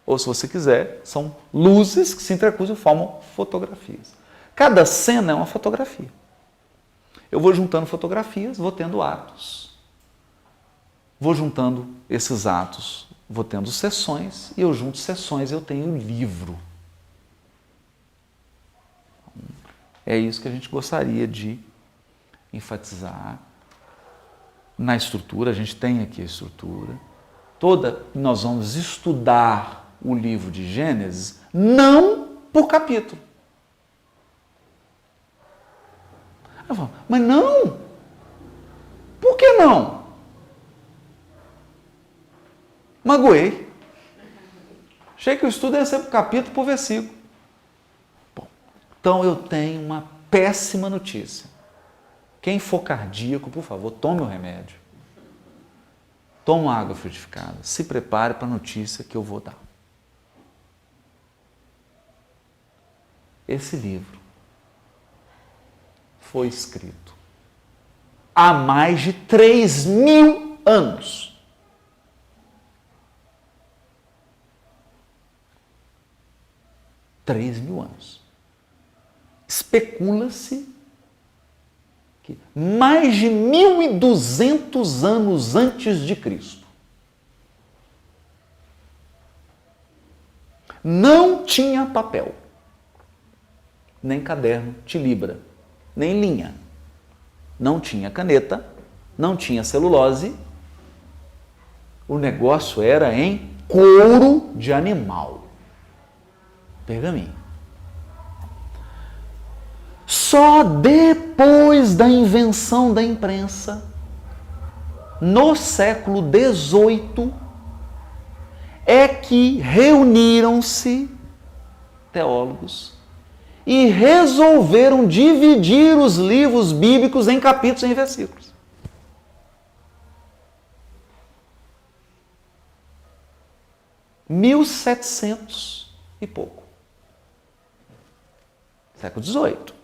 Ou, se você quiser, são luzes que se entrecruzam e formam fotografias. Cada cena é uma fotografia. Eu vou juntando fotografias, vou tendo atos. Vou juntando esses atos, vou tendo sessões, e eu junto sessões, eu tenho livro. É isso que a gente gostaria de enfatizar na estrutura. A gente tem aqui a estrutura. Nós vamos estudar o livro de Gênesis não por capítulo. Eu falo, mas não! Por que não? Magoei. Achei que o estudo ia ser por capítulo por versículo. Bom, então eu tenho uma péssima notícia. Quem for cardíaco, por favor, tome o remédio. Tome uma água frutificada. Se prepare para a notícia que eu vou dar. Esse livro foi escrito há mais de 3.000 anos. Especula-se que mais de 1.200 anos antes de Cristo. Não tinha papel, nem caderno de libra, nem linha. Não tinha caneta, não tinha celulose. O negócio era em couro de animal. Pergaminho. Só depois da invenção da imprensa, no século XVIII, é que reuniram-se teólogos e resolveram dividir os livros bíblicos em capítulos e em versículos. Em 1700 e pouco. Século XVIII.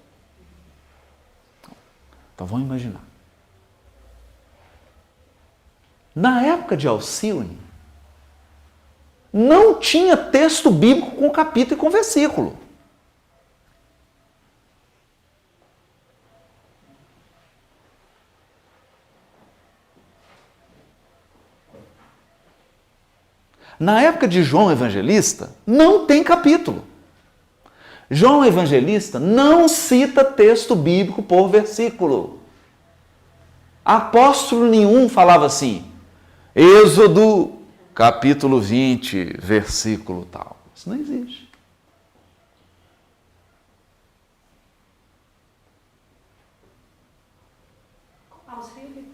Então vamos imaginar. Na época de Alcione, não tinha texto bíblico com capítulo e com versículo. Na época de João Evangelista, não tem capítulo. João Evangelista não cita texto bíblico por versículo. Apóstolo nenhum falava assim, Êxodo, capítulo 20, versículo tal. Isso não existe. Alcione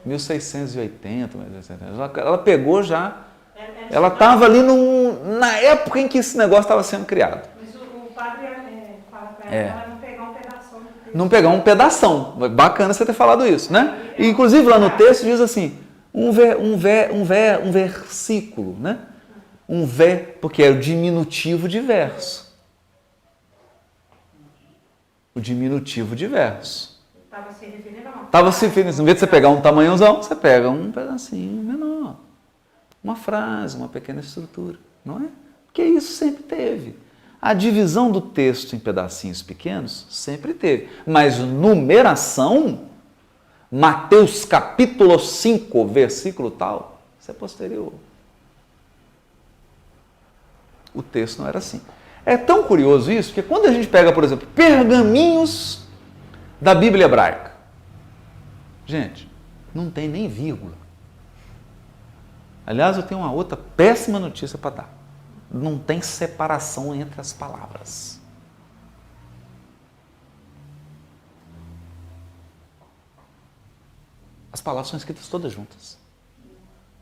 1680, ela pegou já, ela estava ali na época em que esse negócio estava sendo criado. Mas o padre fala para ela não pegar um pedação do texto. Não pegar um pedação. Bacana você ter falado isso, né? E, inclusive lá no texto diz assim, um versículo, né? Porque é o diminutivo de verso. O diminutivo de verso. Estava se referindo a uma Estava se referindo, em vez de você pegar um tamanhozão, você pega um pedacinho menor. Uma frase, uma pequena estrutura, não é? Porque isso sempre teve. A divisão do texto em pedacinhos pequenos sempre teve. Mas numeração, Mateus capítulo 5, versículo tal, isso é posterior. O texto não era assim. É tão curioso isso, porque quando a gente pega, por exemplo, pergaminhos da Bíblia hebraica, gente, não tem nem vírgula. Aliás, eu tenho uma outra péssima notícia para dar. Não tem separação entre as palavras. As palavras são escritas todas juntas.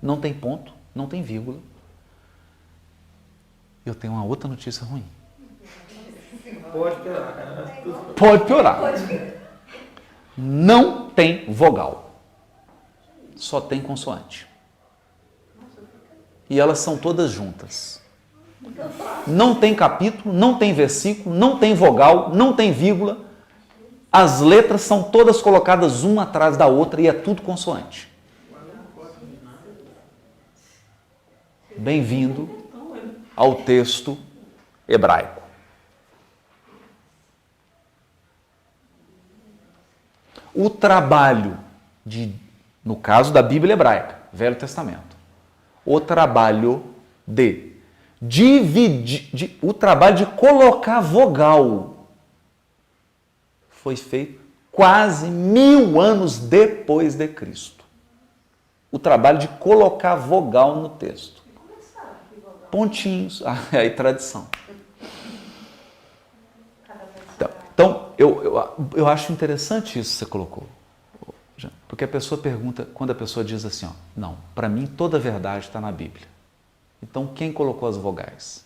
Não tem ponto, não tem vírgula. Eu tenho uma outra notícia ruim. Pode piorar. Pode piorar. Não tem vogal. Só tem consoante. E elas são todas juntas. Não tem capítulo, não tem versículo, não tem vogal, não tem vírgula. As letras são todas colocadas uma atrás da outra e é tudo consoante. Bem-vindo ao texto hebraico. O trabalho no caso da Bíblia hebraica, Velho Testamento, o trabalho de dividir, o trabalho de colocar vogal foi feito quase 1000 anos depois de Cristo. O trabalho de colocar vogal no texto. Como é que sabe que vogal? pontinhos. Aí tradição. Então eu acho interessante isso que você colocou. Porque a pessoa pergunta, quando a pessoa diz assim, ó, não, para mim toda a verdade está na Bíblia. Então quem colocou as vogais?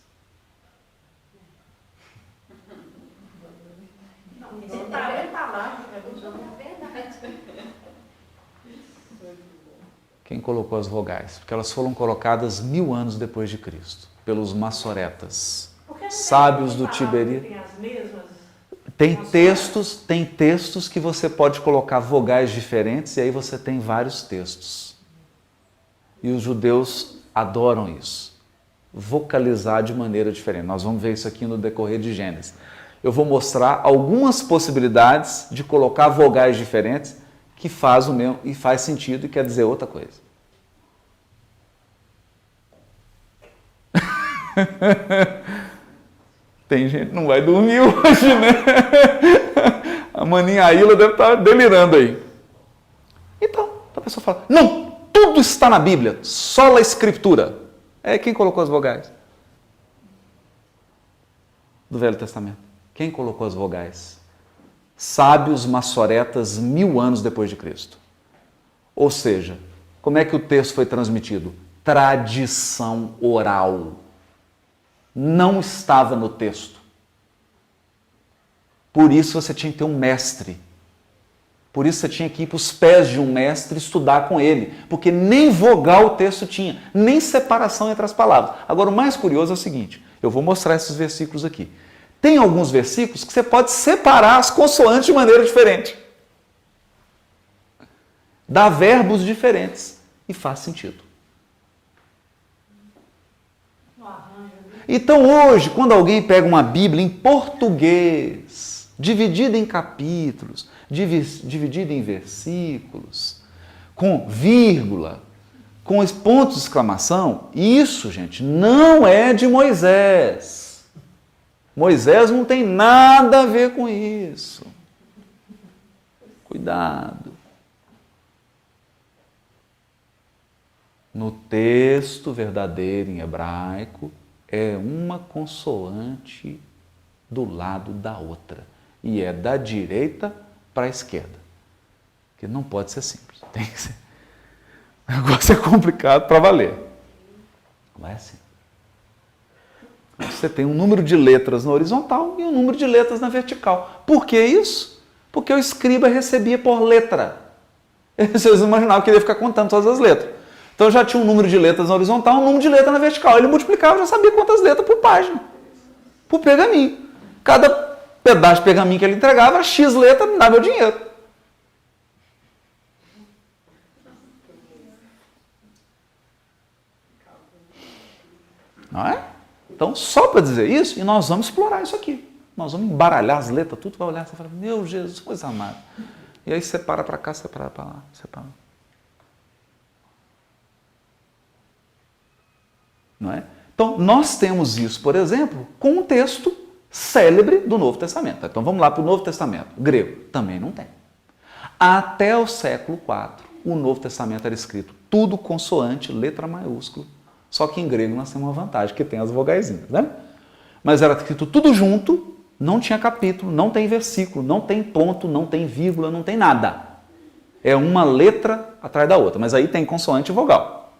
Quem colocou as vogais? Porque elas foram colocadas 1000 anos depois de Cristo, pelos maçoretas, sábios do Tiberíades. Tem textos que você pode colocar vogais diferentes e aí você tem vários textos. E os judeus adoram isso. Vocalizar de maneira diferente. Nós vamos ver isso aqui no decorrer de Gênesis. Eu vou mostrar algumas possibilidades de colocar vogais diferentes que faz o mesmo e faz sentido e quer dizer outra coisa. Tem gente que não vai dormir hoje, né? A maninha Aila deve estar delirando aí. Então, a pessoa fala, não, tudo está na Bíblia, só a Escritura. Quem colocou as vogais? Do Velho Testamento. Quem colocou as vogais? Sábios maçoretas 1000 anos depois de Cristo. Ou seja, como é que o texto foi transmitido? Tradição oral. Não estava no texto. Por isso você tinha que ter um mestre. Por isso você tinha que ir para os pés de um mestre e estudar com ele. Porque nem vogal o texto tinha, nem separação entre as palavras. Agora, o mais curioso é o seguinte, eu vou mostrar esses versículos aqui. Tem alguns versículos que você pode separar as consoantes de maneira diferente. Dá verbos diferentes. E faz sentido. Então hoje, quando alguém pega uma Bíblia em português, dividida em capítulos, dividida em versículos, com vírgula, com pontos de exclamação, isso, gente, não é de Moisés. Moisés não tem nada a ver com isso. Cuidado. No texto verdadeiro em hebraico, é uma consoante do lado da outra. E é da direita para a esquerda. Que não pode ser simples. Tem que ser. O negócio é complicado para valer. Não é assim. Você tem um número de letras na horizontal e um número de letras na vertical. Por que isso? Porque o escriba recebia por letra. Vocês imaginavam que ele ia ficar contando todas as letras. Então já tinha um número de letras na horizontal, um número de letras na vertical. Ele multiplicava, já sabia quantas letras por página, por pergaminho. Cada pedaço de pergaminho que ele entregava, X letra, dava meu dinheiro. Não é? Então, só para dizer isso, e nós vamos explorar isso aqui. Nós vamos embaralhar as letras, tudo vai olhar e fala, meu Jesus, coisa amada. E aí separa para cá, separa para lá, separa. Não é? Então, nós temos isso, por exemplo, com um texto célebre do Novo Testamento. Então, vamos lá para o Novo Testamento. Grego, também não tem. Até o século IV, o Novo Testamento era escrito tudo consoante, letra maiúscula. Só que em grego nós temos uma vantagem, que tem as vogaizinhas, né? Mas era escrito tudo junto, não tinha capítulo, não tem versículo, não tem ponto, não tem vírgula, não tem nada. É uma letra atrás da outra, mas aí tem consoante e vogal.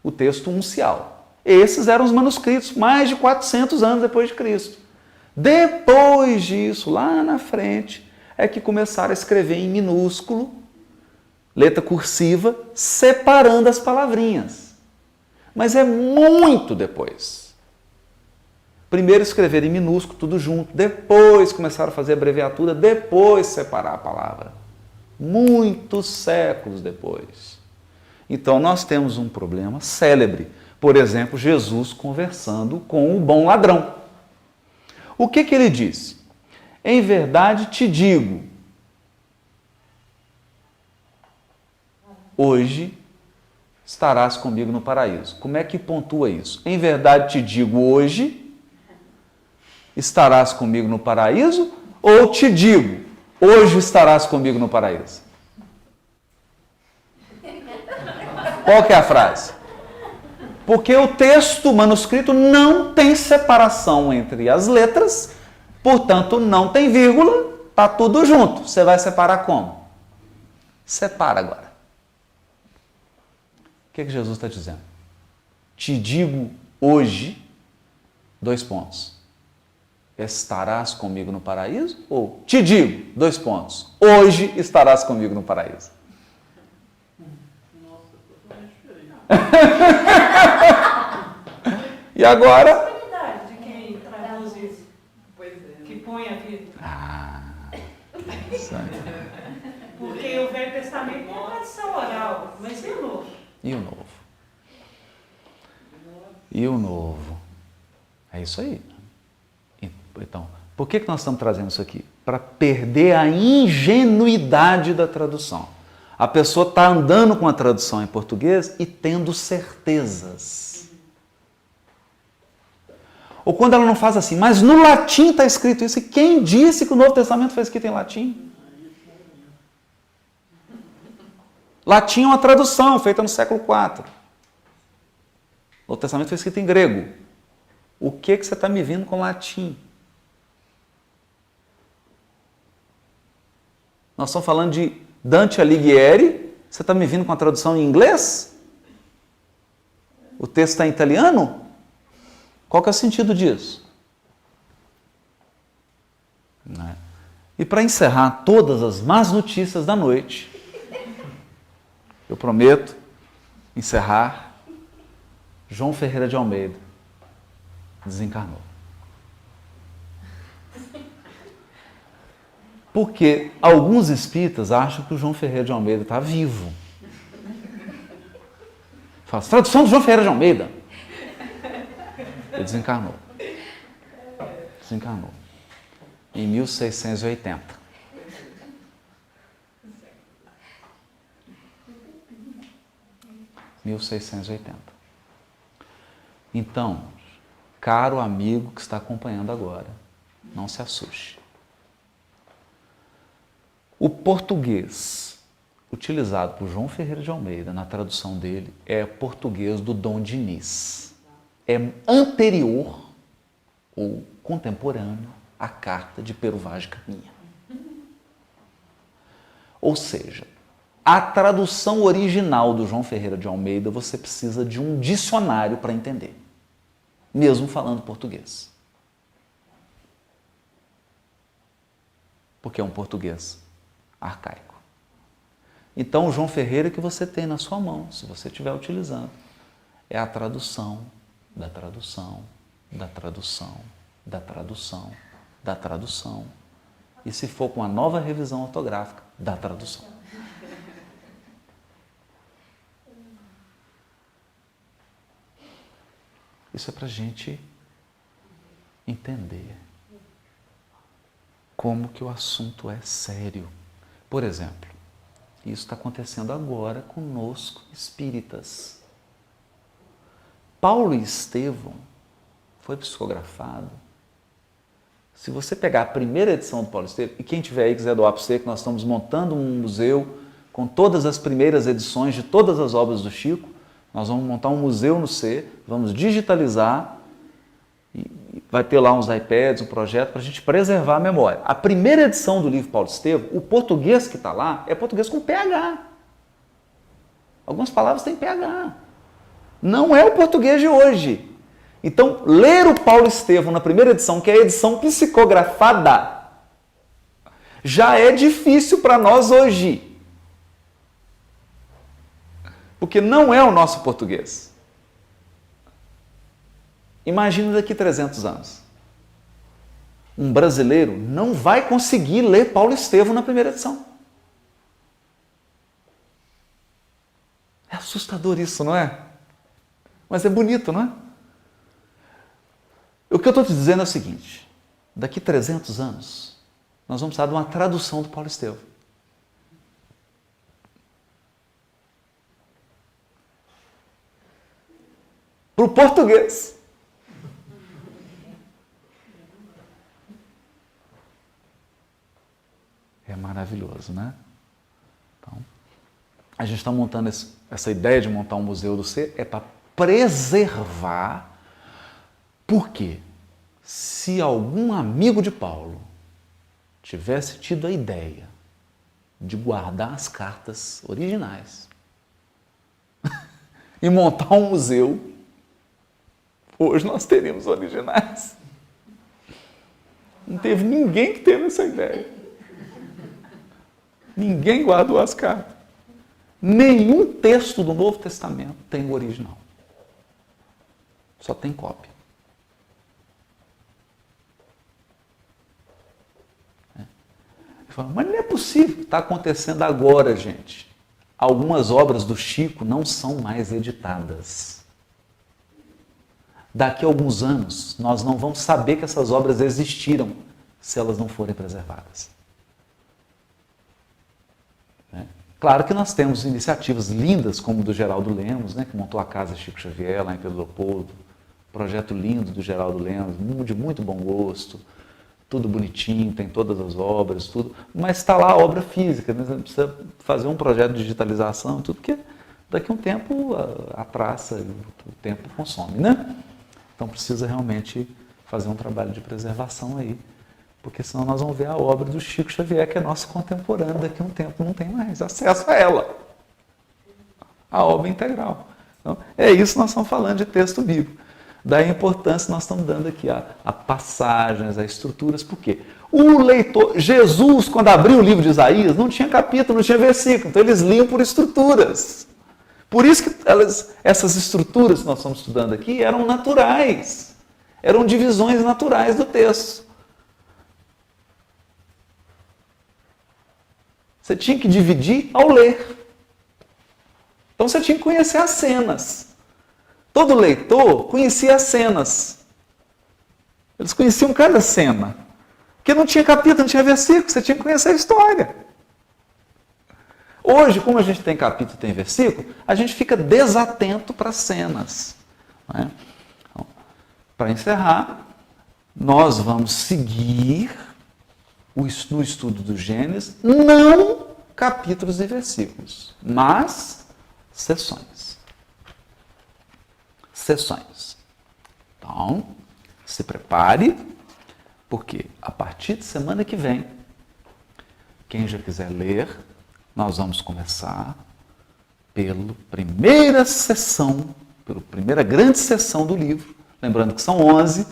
O texto uncial. Esses eram os manuscritos, mais de 400 anos depois de Cristo. Depois disso, lá na frente, é que começaram a escrever em minúsculo, letra cursiva, separando as palavrinhas. Mas é muito depois. Primeiro escrever em minúsculo, tudo junto, depois começaram a fazer abreviatura, depois separar a palavra. Muitos séculos depois. Então nós temos um problema célebre. Por exemplo, Jesus conversando com o bom ladrão. O que ele disse? Em verdade te digo, hoje estarás comigo no paraíso. Como é que pontua isso? Em verdade te digo, hoje estarás comigo no paraíso, ou te digo, hoje estarás comigo no paraíso? Qual que é a frase? Porque o texto manuscrito não tem separação entre as letras, portanto não tem vírgula, está tudo junto. Você vai separar como? Separa agora. O que Jesus está dizendo? Te digo hoje, 2 pontos. Estarás comigo no paraíso? Ou te digo, 2 pontos. Hoje estarás comigo no paraíso. Nossa, totalmente diferente. E agora? A possibilidade de quem traduz isso, Pois é. que põe a vida. Isso aí. Porque o Velho Testamento é uma tradição oral, mas e o Novo? E o novo? E o novo? É isso aí. Então, por que nós estamos trazendo isso aqui? Para perder a ingenuidade da tradução. A pessoa está andando com a tradução em português e tendo certezas. Ou quando ela não faz assim, mas no latim está escrito isso. E quem disse que o Novo Testamento foi escrito em latim? Latim é uma tradução feita no século IV. O Novo Testamento foi escrito em grego. O que você está me vindo com latim? Nós estamos falando de Dante Alighieri, você está me vindo com a tradução em inglês? O texto está em italiano? Qual que é o sentido disso? Né? E para encerrar todas as más notícias da noite, eu prometo encerrar, João Ferreira de Almeida desencarnou. Porque alguns espíritas acham que o João Ferreira de Almeida está vivo. Fala, tradução do João Ferreira de Almeida. Ele desencarnou. Desencarnou. Em 1680. Então, caro amigo que está acompanhando agora, não se assuste. O português utilizado por João Ferreira de Almeida na tradução dele é português do Dom Diniz. É anterior ou contemporâneo à carta de Pero Vaz de Caminha. Ou seja, a tradução original do João Ferreira de Almeida você precisa de um dicionário para entender, mesmo falando português. Porque é um português arcaico. Então, o João Ferreira que você tem na sua mão, se você estiver utilizando, é a tradução da tradução, da tradução, da tradução, da tradução. E se for com uma nova revisão ortográfica, da tradução. Isso é para a gente entender como que o assunto é sério. Por exemplo, isso está acontecendo agora conosco, espíritas. Paulo e Estevão foi psicografado. Se você pegar a primeira edição do Paulo e Estevão, e quem tiver aí quiser doar para você, que nós estamos montando um museu com todas as primeiras edições de todas as obras do Chico, nós vamos montar um museu no C, vamos digitalizar, e vai ter lá uns iPads, um projeto para a gente preservar a memória. A primeira edição do livro Paulo e Estevão, o português que está lá é português com PH. Algumas palavras têm PH. Não é o português de hoje. Então, ler o Paulo e Estevão na primeira edição, que é a edição psicografada, já é difícil para nós hoje. Porque não é o nosso português. Imagina daqui 300 anos. Um brasileiro não vai conseguir ler Paulo e Estevão na primeira edição. É assustador isso, não é? Mas é bonito, não é? O que eu estou te dizendo é o seguinte: daqui 300 anos, nós vamos precisar de uma tradução do Paulo e Estevão. Para o português. É maravilhoso, né? Então, a gente está montando essa ideia de montar um museu do ser, é para preservar, porque se algum amigo de Paulo tivesse tido a ideia de guardar as cartas originais e montar um museu, hoje nós teríamos originais. Não teve ninguém que teve essa ideia. Ninguém guardou as cartas. Nenhum texto do Novo Testamento tem o original. Só tem cópia. Mas não é possível. Está acontecendo agora, gente. Algumas obras do Chico não são mais editadas. Daqui a alguns anos, nós não vamos saber que essas obras existiram se elas não forem preservadas. Claro que nós temos iniciativas lindas, como do Geraldo Lemos, que montou a Casa Chico Xavier, lá em Pedro Leopoldo. Projeto lindo do Geraldo Lemos, de muito bom gosto. Tudo bonitinho, tem todas as obras, tudo. Mas está lá a obra física, né? Você precisa fazer um projeto de digitalização, tudo, porque daqui a um tempo a praça, o tempo consome, né? Então precisa realmente fazer um trabalho de preservação aí, porque senão nós vamos ver a obra do Chico Xavier, que é nosso contemporâneo, daqui a um tempo não tem mais acesso a ela, a obra integral. Então, é isso que nós estamos falando de texto bíblico. Daí a importância nós estamos dando aqui a passagens, a estruturas, por quê? O leitor, Jesus, quando abriu o livro de Isaías, não tinha capítulo, não tinha versículo, então eles liam por estruturas. Por isso que essas estruturas que nós estamos estudando aqui eram naturais, eram divisões naturais do texto. Você tinha que dividir ao ler. Então você tinha que conhecer as cenas. Todo leitor conhecia as cenas. Eles conheciam cada cena. Porque não tinha capítulo, não tinha versículo, você tinha que conhecer a história. Hoje, como a gente tem capítulo e tem versículo, a gente fica desatento para as cenas. Então, para encerrar, nós vamos seguir no estudo do Gênesis, não capítulos e versículos, mas sessões. Sessões. Então, se prepare, porque a partir de semana que vem, quem já quiser ler, nós vamos começar pela primeira sessão, pela primeira grande sessão do livro. Lembrando que são 11,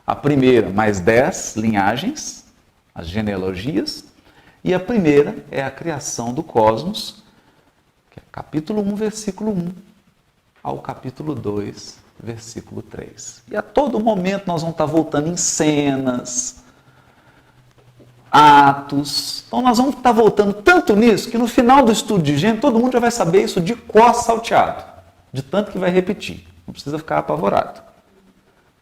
a primeira mais 10 linhagens, as genealogias, e a primeira é a criação do cosmos, que é capítulo 1, versículo 1, ao capítulo 2, versículo 3. E a todo momento nós vamos estar voltando em cenas, Atos. Então nós vamos estar voltando tanto nisso que no final do estudo de Gênesis todo mundo já vai saber isso de cor salteado, de tanto que vai repetir. Não precisa ficar apavorado.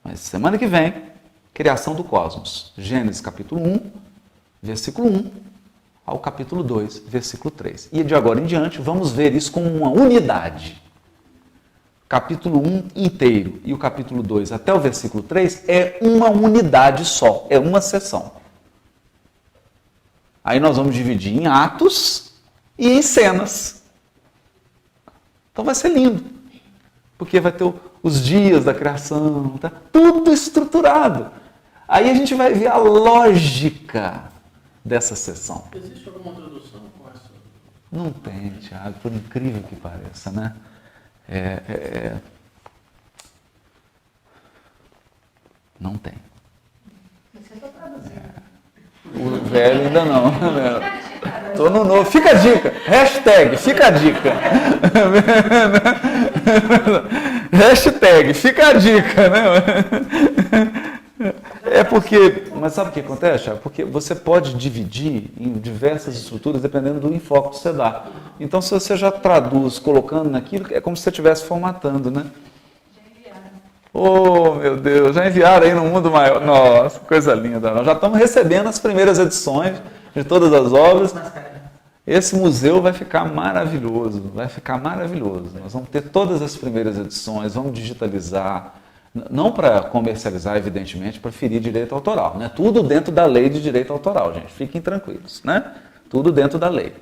Mas semana que vem, criação do cosmos. Gênesis capítulo 1, versículo 1 ao capítulo 2, versículo 3. E de agora em diante vamos ver isso como uma unidade. Capítulo 1 inteiro e o capítulo 2 até o versículo 3 é uma unidade só, é uma sessão. Aí nós vamos dividir em atos e em cenas. Então vai ser lindo, porque vai ter os dias da criação, tá? Tudo estruturado. Aí a gente vai ver a lógica dessa sessão. Existe alguma tradução com essa? Não tem, Tiago, por incrível que pareça, né? Não tem. Você está traduzindo. O velho ainda não. Tô no novo. Fica a dica. Hashtag, fica a dica. Hashtag, fica a dica, né? É porque, mas sabe o que acontece, Thiago? Porque você pode dividir em diversas estruturas dependendo do enfoque que você dá. Então, se você já traduz colocando naquilo, é como se você estivesse formatando, né? Oh, meu Deus, já enviaram aí no mundo maior. Nossa, coisa linda. Nós já estamos recebendo as primeiras edições de todas as obras. Esse museu vai ficar maravilhoso, vai ficar maravilhoso. Nós vamos ter todas as primeiras edições, vamos digitalizar. Não para comercializar, evidentemente, para ferir direito autoral, né? Tudo dentro da lei de direito autoral, gente. Fiquem tranquilos, né? Tudo dentro da lei.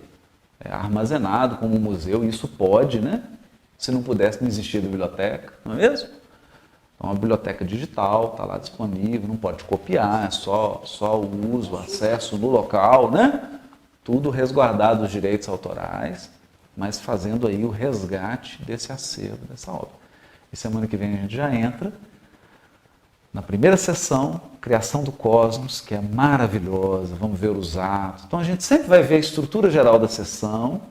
É armazenado como museu, isso pode, né? Se não pudesse, não existia biblioteca, não é mesmo? Então, a biblioteca digital está lá disponível, não pode copiar, é só o uso, o acesso no local, né? Tudo resguardado os direitos autorais, mas fazendo aí o resgate desse acervo, dessa obra. E semana que vem a gente já entra na primeira sessão, Criação do Cosmos, que é maravilhosa, vamos ver os atos. Então a gente sempre vai ver a estrutura geral da sessão,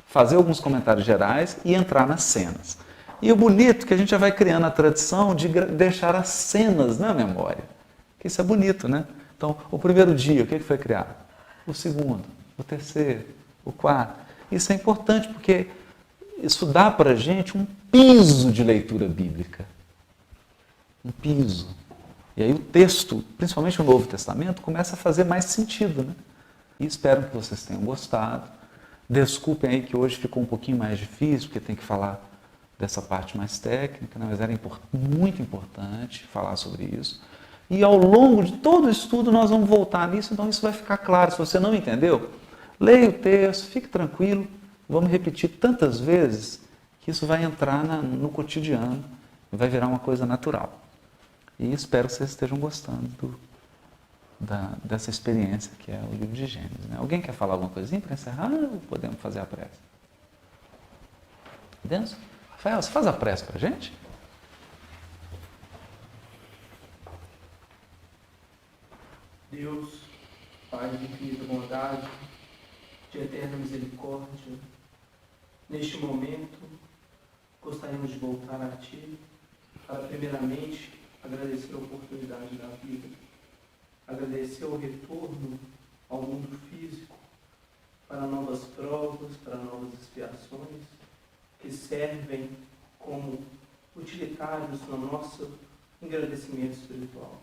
fazer alguns comentários gerais e entrar nas cenas. E o bonito é que a gente já vai criando a tradição de deixar as cenas na memória. Que isso é bonito, né? Então, o primeiro dia, o que foi criado? O segundo, o terceiro, o quarto. Isso é importante porque isso dá para a gente um piso de leitura bíblica. Um piso. E aí o texto, principalmente o Novo Testamento, começa a fazer mais sentido, né? E espero que vocês tenham gostado. Desculpem aí que hoje ficou um pouquinho mais difícil, porque tem que falar dessa parte mais técnica, né? Mas era muito importante falar sobre isso. E ao longo de todo o estudo nós vamos voltar nisso, então isso vai ficar claro. Se você não entendeu, leia o texto, fique tranquilo, vamos repetir tantas vezes que isso vai entrar no cotidiano e vai virar uma coisa natural. E espero que vocês estejam gostando dessa experiência que é o livro de Gênesis. Né? Alguém quer falar alguma coisinha para encerrar ou podemos fazer a prece? Denso? Rafael, você faz a prece para a gente? Deus, Pai de infinita bondade, de eterna misericórdia, neste momento gostaríamos de voltar a Ti para, primeiramente, agradecer a oportunidade da vida, agradecer o retorno ao mundo físico, para novas provas, para novas expiações, que servem como utilitários no nosso engrandecimento espiritual.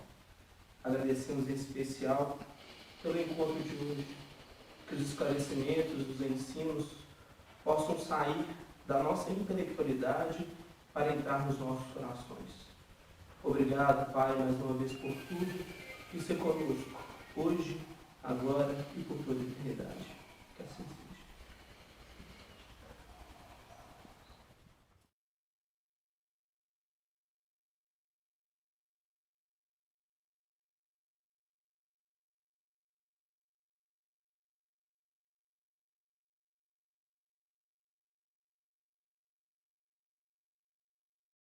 Agradecemos em especial pelo encontro de hoje, que os esclarecimentos, os ensinos possam sair da nossa intelectualidade para entrar nos nossos corações. Obrigado, Pai, mais uma vez por tudo e ser conosco, hoje, agora e por toda a eternidade.